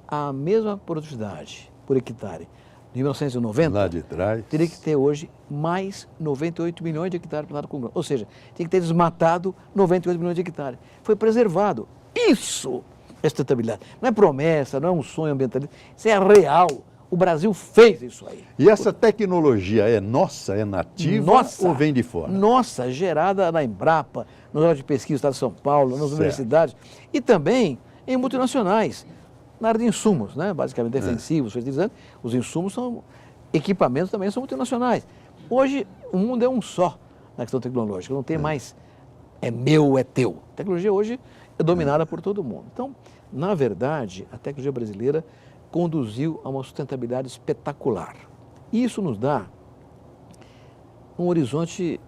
a mesma produtividade por hectare de 1990, lá de trás, teria que ter hoje mais 98 milhões de hectares plantados com grãos. Ou seja, tem que ter desmatado 98 milhões de hectares. Foi preservado. Isso é sustentabilidade. Não é promessa, não é um sonho ambientalista. Isso é real. O Brasil fez isso aí. E essa tecnologia é nossa, é nativa ou vem de fora? Nossa, gerada na Embrapa, no Órgão de Pesquisa do Estado de São Paulo, nas universidades e também em multinacionais, na área de insumos, né? Basicamente defensivos, fertilizantes. Os insumos são equipamentos também são multinacionais. Hoje o mundo é um só na questão tecnológica, não tem mais é meu, é teu. A tecnologia hoje é dominada por todo mundo. Então, na verdade, a tecnologia brasileira conduziu a uma sustentabilidade espetacular. Isso nos dá um horizonte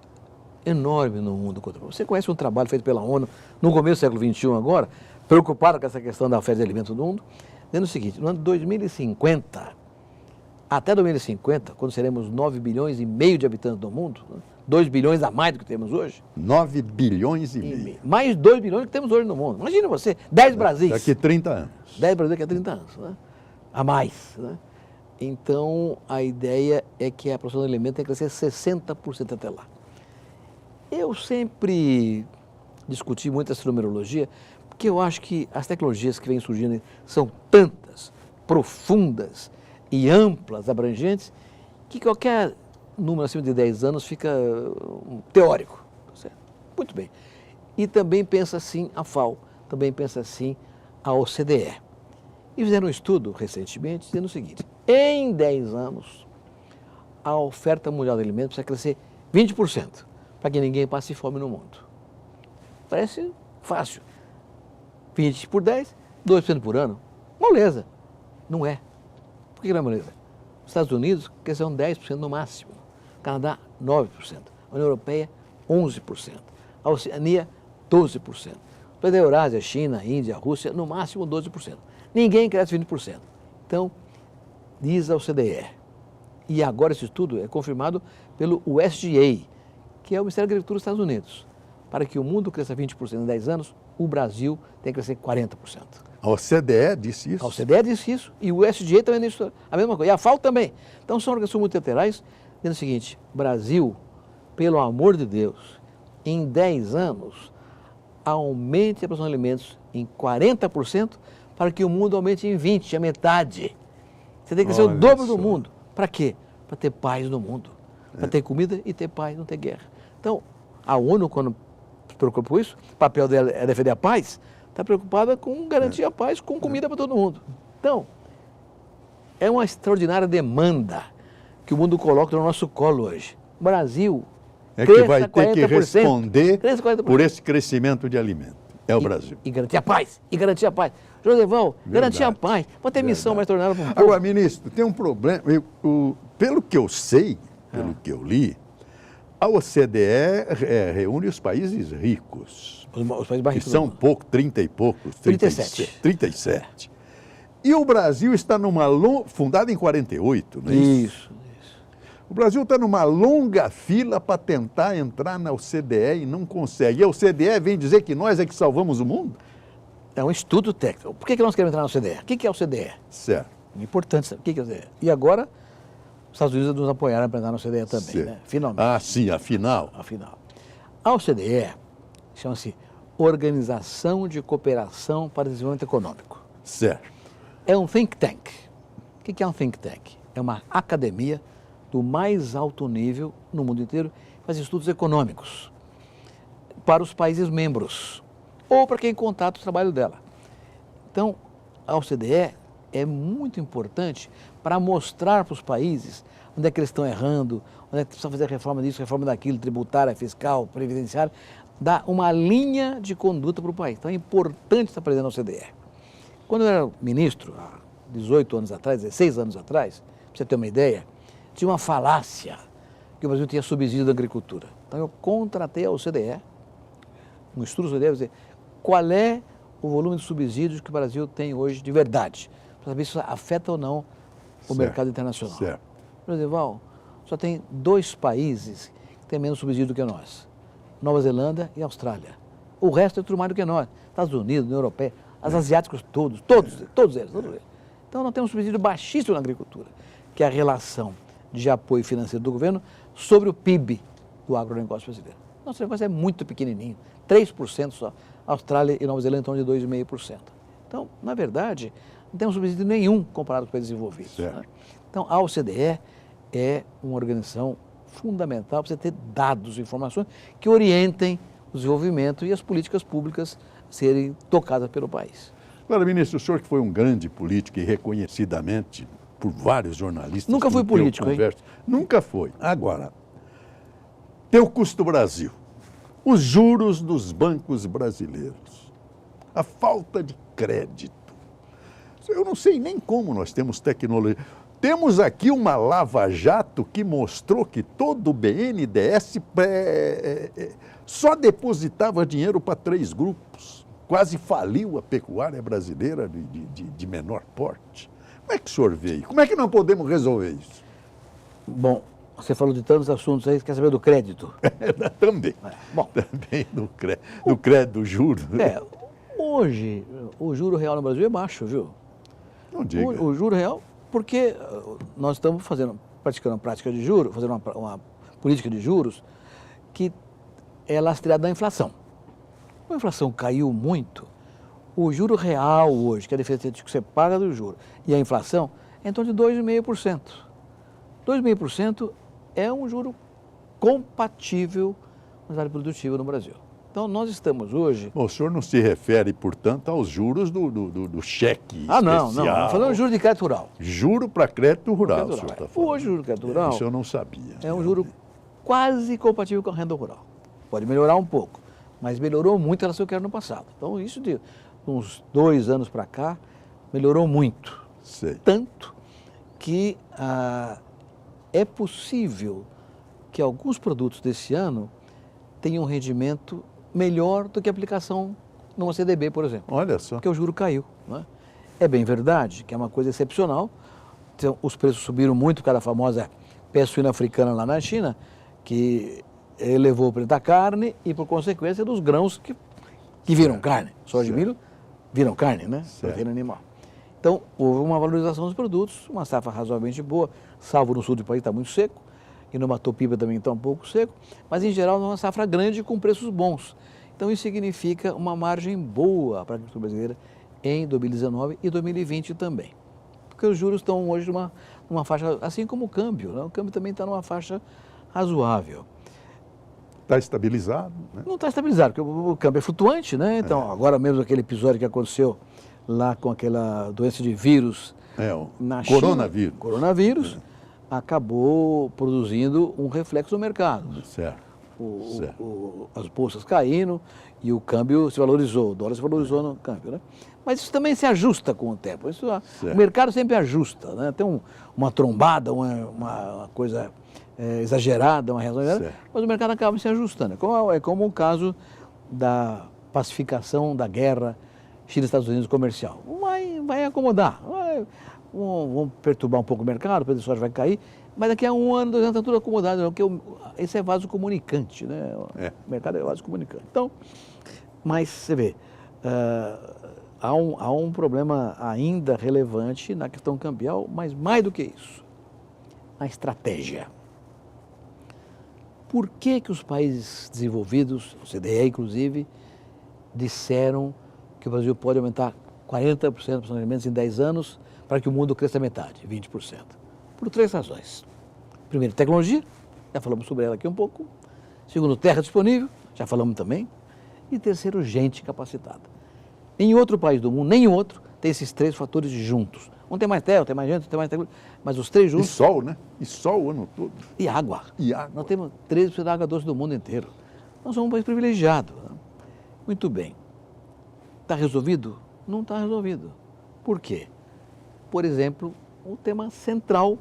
enorme no mundo. Você conhece um trabalho feito pela ONU no começo do século XXI agora, preocupado com essa questão da oferta de alimentos no mundo, dizendo o seguinte: no ano de 2050, até 2050, quando seremos 9 bilhões e meio de habitantes do mundo, 2 bilhões a mais do que temos hoje. 9 bilhões e meio. Mais 2 bilhões que temos hoje no mundo. Imagina você, 10 Brasis. Daqui a 30 anos. 10 Brasil daqui a 30 anos, né? A mais, né? Então, a ideia é que a produção de alimentos tem que crescer 60% até lá. Eu sempre discuti muito essa numerologia, porque eu acho que as tecnologias que vêm surgindo são tantas, profundas e amplas, abrangentes, que qualquer número acima de 10 anos fica teórico. Certo? Muito bem. E também pensa assim a FAO, também pensa assim a OCDE. E fizeram um estudo recentemente dizendo o seguinte: em 10 anos, a oferta mundial de alimentos precisa crescer 20%, para que ninguém passe fome no mundo. Parece fácil. 20 por 10, 2% por ano. Moleza. Não é. Por que não é moleza? Os Estados Unidos cresceram 10% no máximo. Canadá, 9%. A União Europeia, 11%. A Oceania, 12%. O país da Eurásia, China, Índia, Rússia, no máximo 12%. Ninguém cresce 20%. Então, diz a OCDE. E agora esse estudo é confirmado pelo USDA, que é o Ministério da Agricultura dos Estados Unidos. Para que o mundo cresça 20% em 10 anos, o Brasil tem que crescer 40%. A OCDE disse isso? A OCDE disse isso e o USDA também disse a mesma coisa. E a FAO também. Então são organizações multilaterais dizendo o seguinte: Brasil, pelo amor de Deus, em 10 anos, aumente a produção de alimentos em 40% para que o mundo aumente em 20%, a metade. Você tem que ser o dobro do mundo. Para quê? Para ter paz no mundo. Para ter comida e ter paz, não ter guerra. Então, a ONU, quando se preocupa com isso, o papel dela é defender a paz, está preocupada com garantir a paz, com comida para todo mundo. Então, é uma extraordinária demanda que o mundo coloca no nosso colo hoje. O Brasil é que vai ter que responder por esse crescimento de alimento. É o Brasil. E garantir a paz. E garantir a paz. Joseval, garantir a paz. Pode ter missão mais tornada para um povo. Agora, ministro, tem um problema. Pelo que eu sei, pelo que eu li, A OCDE reúne os países ricos, os países mais ricos que são pouco, 30 e poucos, 37. E o Brasil está fundado em 48, não é isso? O Brasil está numa longa fila para tentar entrar na OCDE e não consegue. E a OCDE vem dizer que nós é que salvamos o mundo? É um estudo técnico. Por que nós queremos entrar na OCDE? O que é a OCDE? Certo. É importante saber o que é a OCDE. E agora, os Estados Unidos nos apoiaram para entrar na OCDE também, né? Finalmente. Ah, sim, afinal. A OCDE chama-se Organização de Cooperação para o Desenvolvimento Econômico. Certo. É um think tank. O que é um think tank? É uma academia do mais alto nível no mundo inteiro, faz estudos econômicos para os países membros ou para quem contata o trabalho dela. Então, a OCDE é muito importante para mostrar para os países onde é que eles estão errando, onde é que precisam fazer reforma disso, reforma daquilo, tributária, fiscal, previdenciária, dar uma linha de conduta para o país. Então, é importante estar presente na OCDE. Quando eu era ministro, há 18 anos atrás, 16 anos atrás, para você ter uma ideia, tinha uma falácia que o Brasil tinha subsídio da agricultura. Então eu contratei a OCDE, um estudo da OCDE, para dizer qual é o volume de subsídios que o Brasil tem hoje de verdade, para saber se isso afeta ou não o mercado internacional. Certo. Por exemplo, só tem 2 países que têm menos subsídio do que nós, Nova Zelândia e Austrália. O resto é tudo mais do que nós, Estados Unidos, União Europeia, os asiáticos todos eles. Então nós temos um subsídio baixíssimo na agricultura, que é a relação de apoio financeiro do governo sobre o PIB do agronegócio brasileiro. Nosso negócio é muito pequenininho, 3% só. A Austrália e Nova Zelândia estão de 2,5%. Então, na verdade, não temos subsídio nenhum comparado com os países desenvolvidos. Né? Então, a OCDE é uma organização fundamental para você ter dados e informações que orientem o desenvolvimento e as políticas públicas serem tocadas pelo país. Agora, ministro, o senhor que foi um grande político e reconhecidamente por vários jornalistas. Nunca fui político, hein? Nunca foi. Agora, tem o custo Brasil, os juros dos bancos brasileiros, a falta de crédito. Eu não sei nem como nós temos tecnologia. Temos aqui uma lava-jato que mostrou que todo o BNDES só depositava dinheiro para 3 grupos. Quase faliu a pecuária brasileira de menor porte. Como é que o senhor vê? Como é que nós podemos resolver isso? Bom, você falou de tantos assuntos aí, quer saber do crédito? Também. Bom. Também do crédito, do juro. Hoje, o juro real no Brasil é baixo, viu? Não diga. O juro real, porque nós estamos praticando uma prática de juros, fazendo uma política de juros que é lastreada da inflação. A inflação caiu muito. O juro real hoje, que é a diferença entre o que você paga do juro e a inflação, é em torno de 2,5%. 2,5% é um juro compatível com a atividade produtiva no Brasil. Então, nós estamos hoje... Bom, o senhor não se refere, portanto, aos juros do cheque especial. Não. Nós falamos juro de crédito rural. Juro para crédito rural, o senhor está falando. Hoje, o juro de crédito rural... Isso eu não sabia. É um juro quase compatível com a renda rural. Pode melhorar um pouco, mas melhorou muito em relação ao que era no passado. Então, isso de uns 2 anos para cá, melhorou muito. Sei. Tanto que é possível que alguns produtos desse ano tenham um rendimento melhor do que a aplicação numa CDB, por exemplo. Olha só. Porque o juro caiu. Né? É bem verdade que é uma coisa excepcional. Então, os preços subiram muito por causa da famosa peste suína africana lá na China, que elevou o preço da carne e, por consequência, dos grãos que viram carne. Soja e milho viram carne, né? Proteína animal. Então, houve uma valorização dos produtos, uma safra razoavelmente boa, salvo no sul do país, está muito seco, e no Mato Piba também está um pouco seco, mas, em geral, uma safra grande com preços bons. Então, isso significa uma margem boa para a agricultura brasileira em 2019 e 2020 também. Porque os juros estão hoje numa faixa, assim como o câmbio, né? O câmbio também está numa faixa razoável. Está estabilizado? Né? Não está estabilizado, porque o câmbio é flutuante, né? Então, agora mesmo aquele episódio que aconteceu lá com aquela doença de vírus na China, coronavírus, acabou produzindo um reflexo no mercado. Certo. As bolsas caíram e o câmbio se valorizou, o dólar se valorizou no câmbio, né? Mas isso também se ajusta com o tempo. O mercado sempre ajusta, né? Tem uma trombada, uma coisa exagerada, uma reação exagerada, mas o mercado acaba se ajustando. É como o caso da pacificação da guerra Chile-Estados Unidos comercial. Vai acomodar, vão perturbar um pouco o mercado, o preço de soja vai cair, mas daqui a 1 ano, 2 anos está tudo acomodado, porque esse é vaso comunicante, né? O mercado é vaso comunicante. Então, mas você vê, há um problema ainda relevante na questão cambial, mas mais do que isso, a estratégia. Por que os países desenvolvidos, o CDE inclusive, disseram que o Brasil pode aumentar 40% dos alimentos em 10 anos para que o mundo cresça metade, 20%? Por 3 razões. Primeiro, tecnologia, já falamos sobre ela aqui um pouco. Segundo, terra disponível, já falamos também. E terceiro, gente capacitada. Em outro país do mundo, nenhum outro, tem esses 3 fatores juntos. Um tem mais terra, tem mais gente, tem mais tecnologia, mas os 3 juntos... E sol, né? E sol o ano todo. E água. E água. Nós temos 13% da água doce do mundo inteiro. Nós somos um país privilegiado. Muito bem. Está resolvido? Não está resolvido. Por quê? Por exemplo, o tema central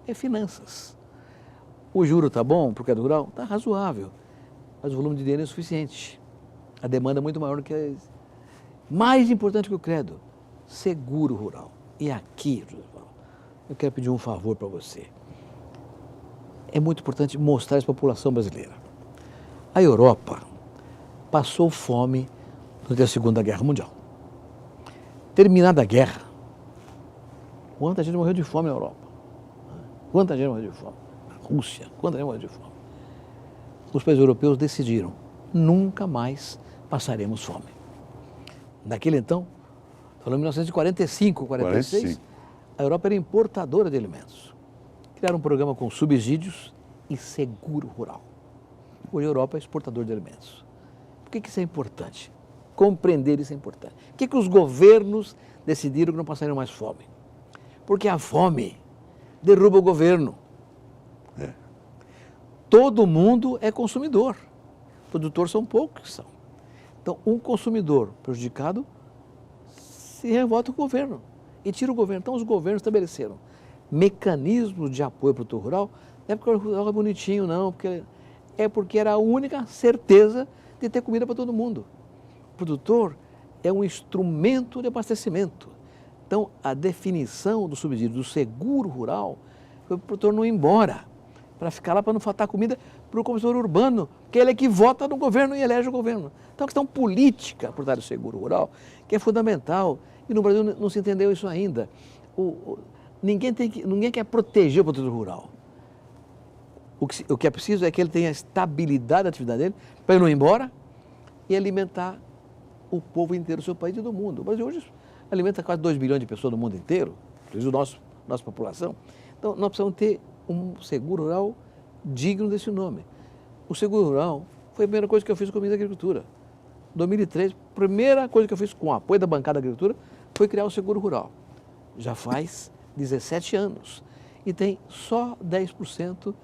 é finanças. O juro está bom para o crédito rural? Está razoável, mas o volume de dinheiro é insuficiente. A demanda é muito maior do que a... Mais importante que o crédito, seguro rural. E aqui, eu quero pedir um favor para você. É muito importante mostrar isso para a população brasileira. A Europa passou fome durante a Segunda Guerra Mundial. Terminada a guerra, quanta gente morreu de fome na Europa? Quanta gente morreu de fome? Na Rússia, quanta gente morreu de fome? Os países europeus decidiram, nunca mais passaremos fome. Naquele então, falando em 1945, 46, a Europa era importadora de alimentos. Criaram um programa com subsídios e seguro rural. Hoje a Europa é exportadora de alimentos. Por que isso é importante? Compreender isso é importante. Por que os governos decidiram que não passariam mais fome? Porque a fome derruba o governo. Todo mundo é consumidor. Produtores são poucos que são. Então, um consumidor prejudicado se revolta com o governo e tira o governo. Então, os governos estabeleceram mecanismos de apoio ao produtor rural. Não é porque o rural é bonitinho, não. Porque era a única certeza de ter comida para todo mundo. O produtor é um instrumento de abastecimento. Então, a definição do subsídio do seguro rural foi para o produtor não ir embora, para ficar lá para não faltar comida para o consumidor urbano, que ele é que vota no governo e elege o governo. Então, a questão política por trás do seguro rural, que é fundamental, e no Brasil não se entendeu isso ainda. Ninguém quer proteger o produtor rural. O que é preciso é que ele tenha estabilidade da atividade dele, para ele não ir embora e alimentar o povo inteiro do seu país e do mundo. O Brasil hoje alimenta quase 2 bilhões de pessoas no mundo inteiro, inclusive nossa população. Então, nós precisamos ter um seguro rural digno desse nome. O seguro rural foi a primeira coisa que eu fiz com a Ministra da Agricultura. Em 2003, a primeira coisa que eu fiz com o apoio da bancada da Agricultura foi criar o seguro rural. Já faz 17 anos e tem só 10%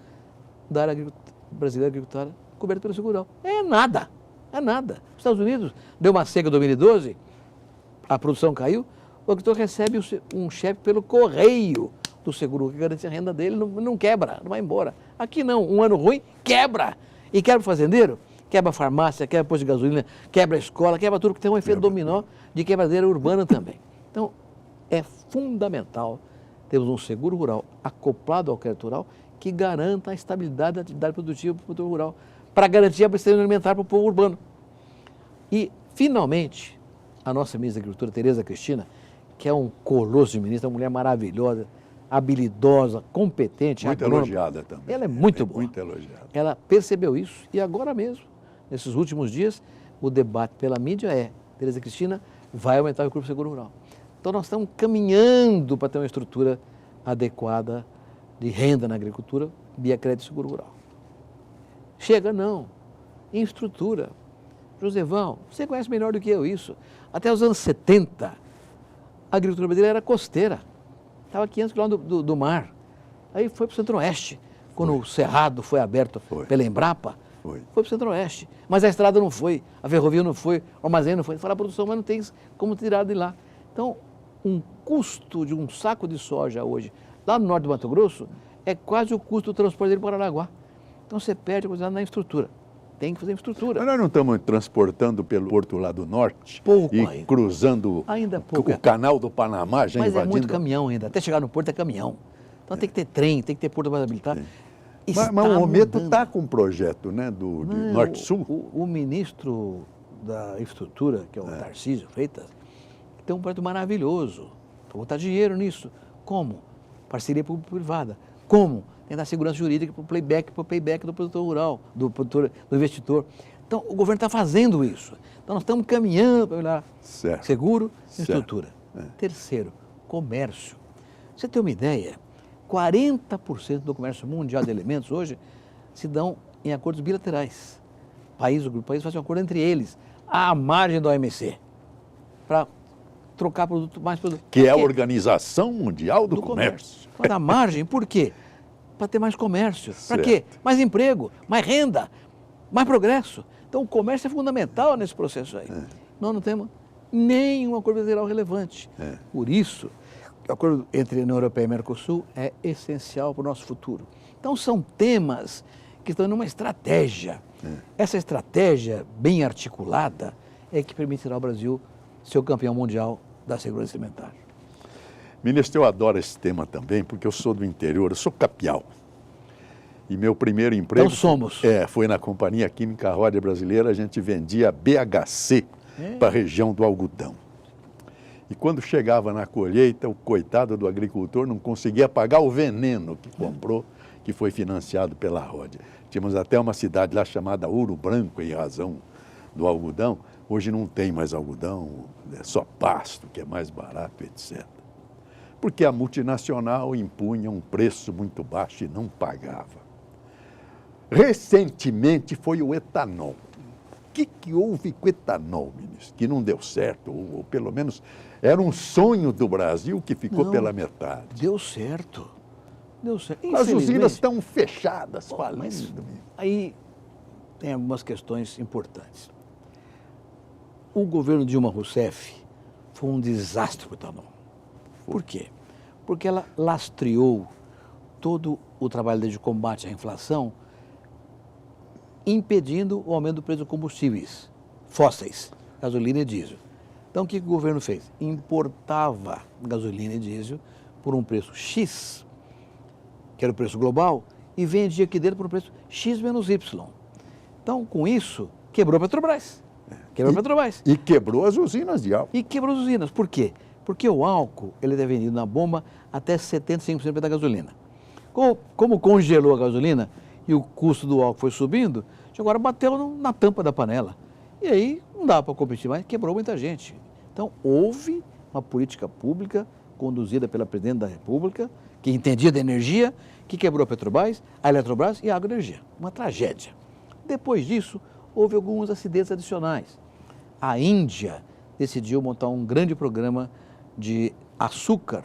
da área brasileira agricultura coberta pelo seguro rural. É nada. Os Estados Unidos deu uma seca em 2012, a produção caiu, o agricultor recebe um cheque pelo correio do seguro, que garante a renda dele, não quebra, não vai embora. Aqui não, um ano ruim, quebra. E quebra o fazendeiro, quebra a farmácia, quebra posto de gasolina, quebra a escola, quebra tudo, que tem um efeito dominó de quebradeira urbana também. Então, é fundamental termos um seguro rural acoplado ao crédito rural que garanta a estabilidade da atividade produtiva do produtor rural, para garantir a abastecimento alimentar para o povo urbano. E, finalmente, a nossa ministra da Agricultura, Tereza Cristina, que é um colosso de ministra, uma mulher maravilhosa, habilidosa, competente, muito elogiada também. Ela é muito boa. Muito elogiada. Ela percebeu isso e agora mesmo, nesses últimos dias, o debate pela mídia é: Tereza Cristina vai aumentar o recurso do seguro rural. Então nós estamos caminhando para ter uma estrutura adequada de renda na agricultura via crédito e seguro rural. Chega não, em estrutura. Josevão, você conhece melhor do que eu isso. Até os anos 70, a agricultura brasileira era costeira. Estava a 500 quilômetros do mar. Aí foi para o Centro-Oeste. Quando o Cerrado foi aberto pela Embrapa, foi para o Centro-Oeste. Mas a estrada não foi, a ferrovia não foi, o armazém não foi. Fala a produção, mas não tem como tirar de lá. Então, um custo de um saco de soja hoje, lá no norte do Mato Grosso, é quase o custo do transporte dele para Araraguá. Então você perde a quantidade na infraestrutura. Tem que fazer infraestrutura. Mas nós não estamos transportando pelo porto lá do norte pouco e ainda. cruzando Ainda pouco. o canal do Panamá, já mas invadindo. é muito caminhão ainda. Até chegar no porto é caminhão. Então tem que ter trem, tem que ter porto para habilitar. Mas o Rometo está com um projeto, né, do Norte-Sul. O ministro da infraestrutura, que é o Tarcísio Freitas, tem um projeto maravilhoso. Vou botar dinheiro nisso. Como? Parceria público-privada. Como? Tem que dar segurança jurídica para o payback do produtor rural, do investidor. Então, o governo está fazendo isso. Então, nós estamos caminhando para melhorar seguro e estrutura. Terceiro, comércio. Você tem uma ideia? 40% do comércio mundial de alimentos hoje se dão em acordos bilaterais. O grupo país faz um acordo entre eles, à margem da OMC, para trocar mais produto. Que é a Organização Mundial do Comércio. Mas à margem, por quê? Para ter mais comércio. Para quê? Mais emprego, mais renda, mais progresso. Então, o comércio é fundamental nesse processo aí. Nós não temos nenhum acordo bilateral relevante. Por isso, o acordo entre a União Europeia e o Mercosul é essencial para o nosso futuro. Então, são temas que estão numa estratégia. Essa estratégia bem articulada é que permitirá ao Brasil ser o campeão mundial da segurança alimentar. Ministro, eu adoro esse tema também, porque eu sou do interior, eu sou capial. E meu primeiro emprego foi na Companhia Química Rodia Brasileira, a gente vendia BHC para a região do algodão. E quando chegava na colheita, o coitado do agricultor não conseguia pagar o veneno que comprou, que foi financiado pela Rodia. Tínhamos até uma cidade lá chamada Ouro Branco, em razão do algodão. Hoje não tem mais algodão, é só pasto, que é mais barato, etc. Porque a multinacional impunha um preço muito baixo e não pagava. Recentemente foi o etanol. O que houve com o etanol, ministro? Que não deu certo, ou pelo menos era um sonho do Brasil que ficou pela metade. Deu certo. Deu certo. As usinas estão fechadas, falindo. Mas aí tem algumas questões importantes. O governo Dilma Rousseff foi um desastre para o etanol. Por quê? Porque ela lastreou todo o trabalho de combate à inflação, impedindo o aumento do preço dos combustíveis fósseis, gasolina e diesel. Então, o que o governo fez? Importava gasolina e diesel por um preço X, que era o preço global, e vendia aqui dentro por um preço X menos Y. Então, com isso, quebrou a Petrobras. E quebrou as usinas de álcool. E quebrou as usinas. Por quê? Porque o álcool ele é vendido na bomba até 75% da gasolina. Como congelou a gasolina e o custo do álcool foi subindo, agora bateu na tampa da panela. E aí não dá para competir mais, quebrou muita gente. Então houve uma política pública conduzida pela Presidente da República, que entendia da energia, que quebrou a Petrobras, a Eletrobras e a Agroenergia. Uma tragédia. Depois disso, houve alguns acidentes adicionais. A Índia decidiu montar um grande programa de açúcar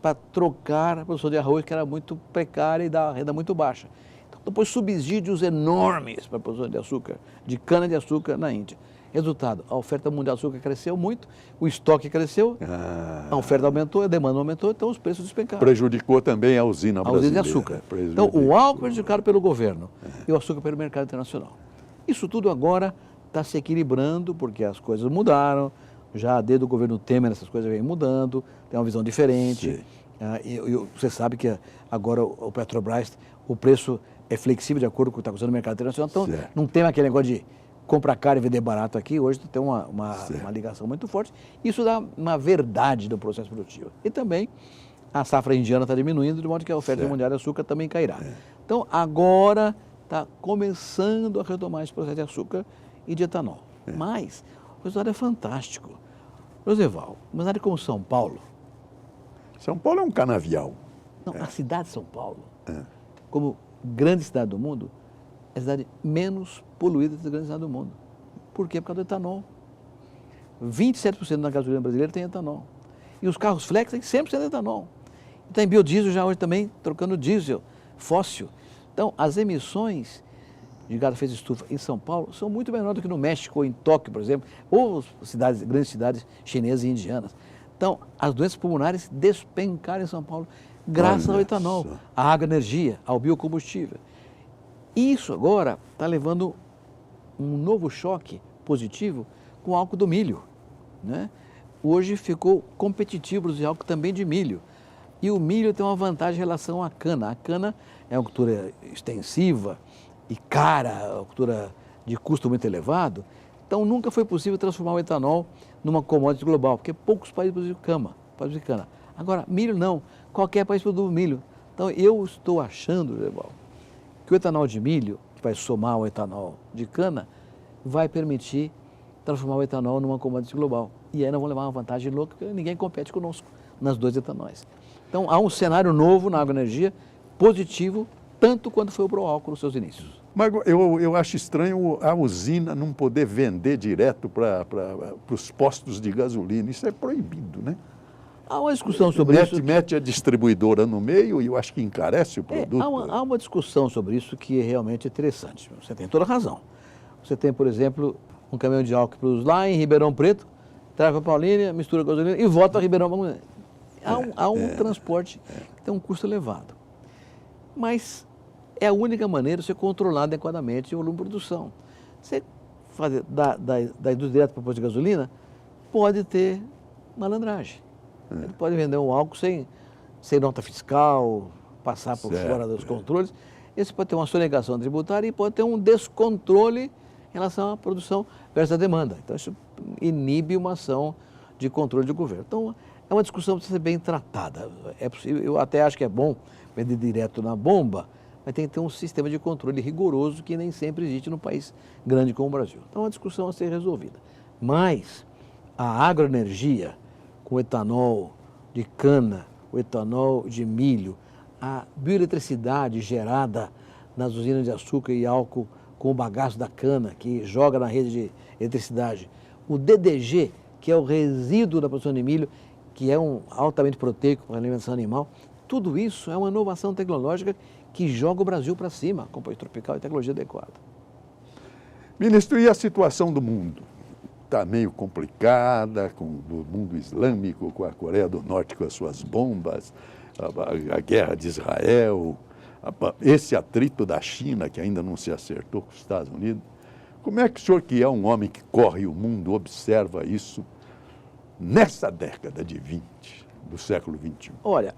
para trocar a produção de arroz, que era muito precária e da renda muito baixa. Então, depois subsídios enormes para a produção de açúcar, de cana-de-açúcar na Índia. Resultado, a oferta mundial de açúcar cresceu muito, o estoque cresceu, a oferta aumentou, a demanda aumentou, então os preços despencaram. Prejudicou também a usina brasileira. A usina de açúcar. Então, o álcool prejudicado pelo governo e o açúcar pelo mercado internacional. Isso tudo agora está se equilibrando, porque as coisas mudaram, já desde o governo Temer essas coisas vêm mudando, tem uma visão diferente. Você sabe que agora o Petrobras, o preço é flexível de acordo com o que está acontecendo no mercado internacional, então não tem aquele negócio de comprar caro e vender barato aqui, hoje tem uma ligação muito forte. Isso dá uma verdade do processo produtivo. E também a safra indiana está diminuindo, de modo que a oferta mundial de açúcar também cairá. Então agora está começando a retomar esse processo de açúcar e de etanol. Mas o resultado é fantástico. Roosevelt, uma cidade como São Paulo... São Paulo é um canavial. Não, a cidade de São Paulo, como grande cidade do mundo, é a cidade menos poluída das grandes cidades do mundo. Por quê? Por causa do etanol. 27% da gasolina brasileira tem etanol. E os carros flex têm 100% de etanol. E tem biodiesel já hoje também, trocando diesel fóssil. Então, as emissões de gás de efeito estufa em São Paulo são muito menores do que no México ou em Tóquio, por exemplo, ou grandes cidades chinesas e indianas. Então, as doenças pulmonares despencaram em São Paulo. graças ao etanol, à agroenergia, ao biocombustível. Isso agora está levando um novo choque positivo com o álcool do milho, né? Hoje ficou competitivo produzir álcool também de milho. E o milho tem uma vantagem em relação à cana. A cana é uma cultura extensiva e cara, uma cultura de custo muito elevado. Então nunca foi possível transformar o etanol numa commodity global, porque poucos países produzem cana. Agora, milho não. Qualquer país produz milho. Então eu estou achando, Geval, que o etanol de milho, que vai somar ao etanol de cana, vai permitir transformar o etanol numa commodity global. E aí nós vamos levar uma vantagem louca, porque ninguém compete conosco nas dois etanóis. Então há um cenário novo na agroenergia, positivo, tanto quanto foi o pró-álcool nos seus inícios. Mas eu acho estranho a usina não poder vender direto para os postos de gasolina. Isso é proibido, né? Há uma discussão sobre isso. Mete a distribuidora no meio e eu acho que encarece o produto. Há uma discussão sobre isso que é realmente interessante. Você tem toda a razão. Você tem, por exemplo, um caminhão de álcool que produz lá em Ribeirão Preto, traz para Paulínia, mistura gasolina e volta a Ribeirão Preto. Há um transporte que tem um custo elevado. Mas é a única maneira de você controlar adequadamente o volume de produção. Você fazer da indústria direto para o posto de gasolina, pode ter malandragem. Ele pode vender um álcool sem nota fiscal, passar por fora dos controles. Esse pode ter uma sonegação tributária e pode ter um descontrole em relação à produção versus a demanda. Então, isso inibe uma ação de controle de governo. Então, é uma discussão que precisa ser bem tratada. É possível, eu até acho que é bom vender direto na bomba, mas tem que ter um sistema de controle rigoroso que nem sempre existe num país grande como o Brasil. Então, é uma discussão a ser resolvida. Mas a agroenergia, com o etanol de cana, o etanol de milho, a bioeletricidade gerada nas usinas de açúcar e álcool com o bagaço da cana, que joga na rede de eletricidade, o DDG, que é o resíduo da produção de milho, que é um altamente proteico para a alimentação animal, tudo isso é uma inovação tecnológica que joga o Brasil para cima, com país tropical e tecnologia adequada. Ministro, e a situação do mundo? Está meio complicada, com o mundo islâmico, com a Coreia do Norte com as suas bombas, a guerra de Israel, esse atrito da China, que ainda não se acertou com os Estados Unidos. Como é que o senhor, que é um homem que corre o mundo, observa isso nessa década de 20, do século XXI? Olha,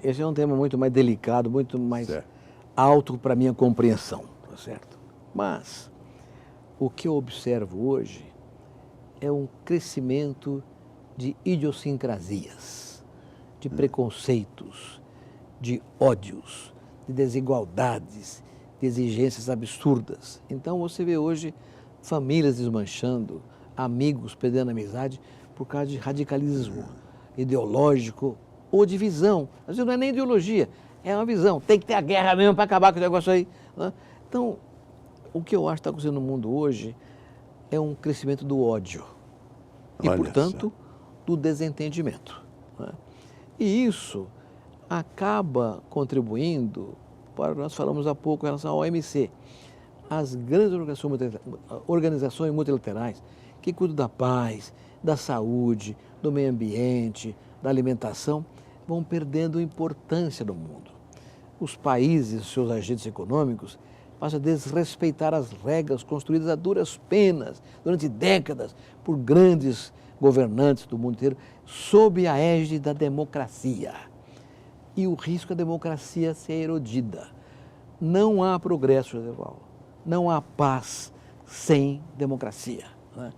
esse é um tema muito mais delicado, muito mais alto para a minha compreensão, tá certo? Mas o que eu observo hoje é um crescimento de idiosincrasias, de preconceitos, de ódios, de desigualdades, de exigências absurdas. Então você vê hoje famílias desmanchando, amigos perdendo amizade por causa de radicalismo ideológico ou de visão. Às vezes não é nem ideologia, é uma visão. Tem que ter a guerra mesmo para acabar com o negócio aí, né? Então, o que eu acho que está acontecendo no mundo hoje é um crescimento do ódio e, portanto, do desentendimento, né? E isso acaba contribuindo para o que nós falamos há pouco em relação ao OMC. As grandes organizações multilaterais que cuidam da paz, da saúde, do meio ambiente, da alimentação, vão perdendo importância no mundo. Os países, seus agentes econômicos, passam a desrespeitar as regras construídas a duras penas, durante décadas, por grandes governantes do mundo inteiro, sob a égide da democracia. E o risco é a democracia ser erodida. Não há progresso, Geval. Não há paz sem democracia, né?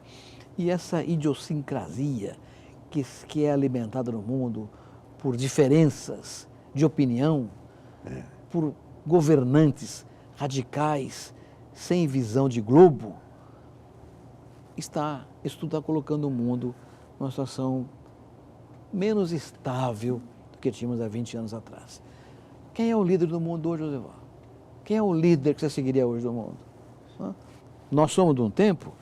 E essa idiosincrasia que é alimentada no mundo por diferenças de opinião, por governantes radicais, sem visão de globo, isso está colocando o mundo numa situação menos estável do que tínhamos há 20 anos atrás. Quem é o líder do mundo hoje, Josival? Quem é o líder que você seguiria hoje do mundo? Nós somos de um tempo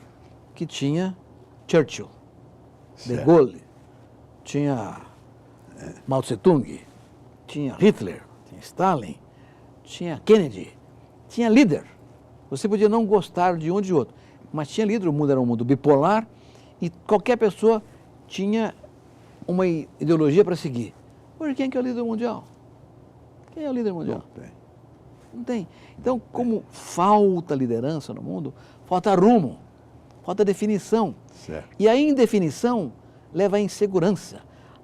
que tinha Churchill, De Gaulle, tinha Mao Tse-tung, tinha Hitler, tinha Stalin, tinha Kennedy, tinha líder. Você podia não gostar de um ou de outro, mas tinha líder. O mundo era um mundo bipolar e qualquer pessoa tinha uma ideologia para seguir. Hoje quem é que é o líder mundial? Quem é o líder mundial? Não tem. Não tem. Então, como falta liderança no mundo, falta rumo, falta definição. Certo. E a indefinição leva à insegurança.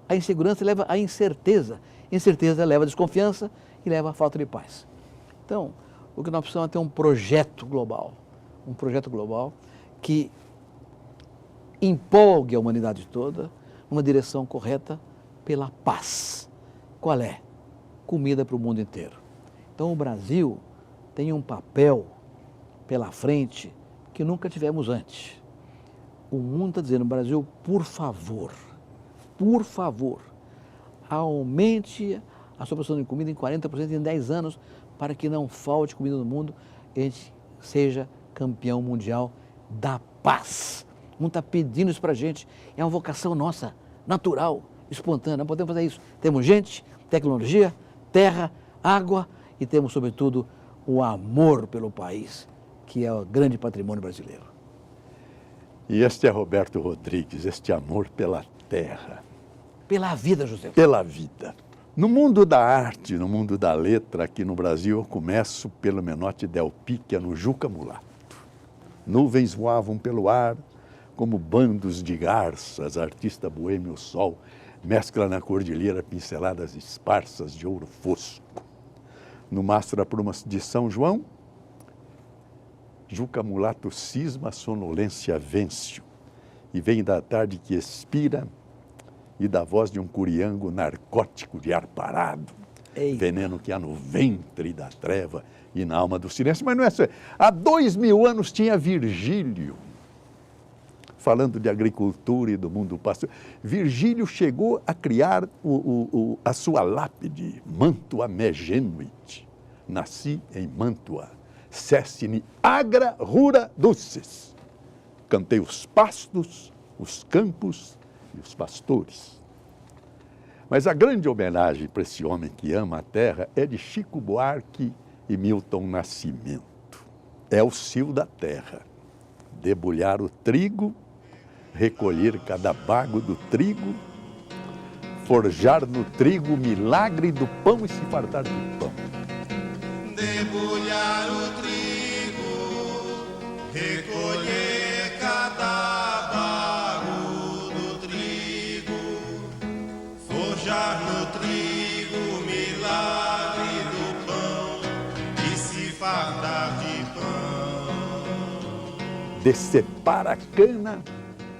A insegurança leva à incerteza. Incerteza leva à desconfiança e leva à falta de paz. Então, o que nós precisamos é ter um projeto global que empolgue a humanidade toda numa direção correta pela paz. Qual é? Comida para o mundo inteiro. Então, o Brasil tem um papel pela frente que nunca tivemos antes. O mundo está dizendo, Brasil, por favor, aumente a sua produção de comida em 40% em 10 anos para que não falte comida no mundo e a gente seja campeão mundial da paz. O mundo está pedindo isso para a gente, é uma vocação nossa, natural, espontânea, não podemos fazer isso. Temos gente, tecnologia, terra, água e temos, sobretudo, o amor pelo país, que é o grande patrimônio brasileiro. E este é Roberto Rodrigues, este amor pela terra. Pela vida, José. Pela vida. No mundo da arte, no mundo da letra, aqui no Brasil, eu começo pelo Menotti Del Picchia, no Juca Mulato. Nuvens voavam pelo ar, como bandos de garças, artista boêmio sol, mescla na cordilheira pinceladas esparsas de ouro fosco. No mastro da Prumas de São João, Juca Mulato cisma a sonolência vence e vem da tarde que expira e da voz de um curiango narcótico de ar parado, veneno que há no ventre da treva e na alma do silêncio. Mas não é só. Há 2000 anos tinha Virgílio, falando de agricultura e do mundo pastoral. Virgílio chegou a criar a sua lápide, Mantua me genuit. Nasci em Mantua, cessine agra rura dulces. Cantei os pastos, os campos e os pastores. Mas a grande homenagem para esse homem que ama a terra é de Chico Buarque e Milton Nascimento. É o cio da terra, debulhar o trigo, recolher cada bago do trigo, forjar no trigo o milagre do pão e se fartar do pão. Debulhar o trigo, recolher cada bago do trigo, forjar no trigo o milagre do pão e se fartar de pão. Decepar a cana,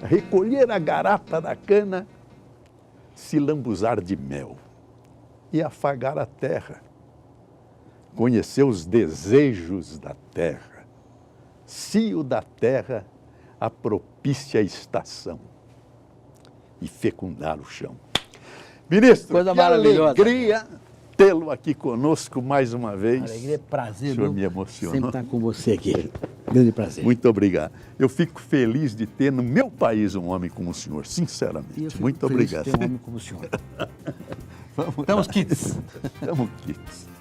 recolher a garapa da cana, se lambuzar de mel e afagar a terra, conhecer os desejos da terra, cio da terra, a propícia estação e fecundar o chão. Ministro, coisa que maravilhosa. Alegria tê-lo aqui conosco mais uma vez. Alegria, prazer. O senhor me emocionou. Sempre estar com você aqui. Grande prazer. Muito obrigado. Eu fico feliz de ter no meu país um homem como o senhor, sinceramente. Muito obrigado. De ter um homem como o senhor. Estamos quites. Estamos quites.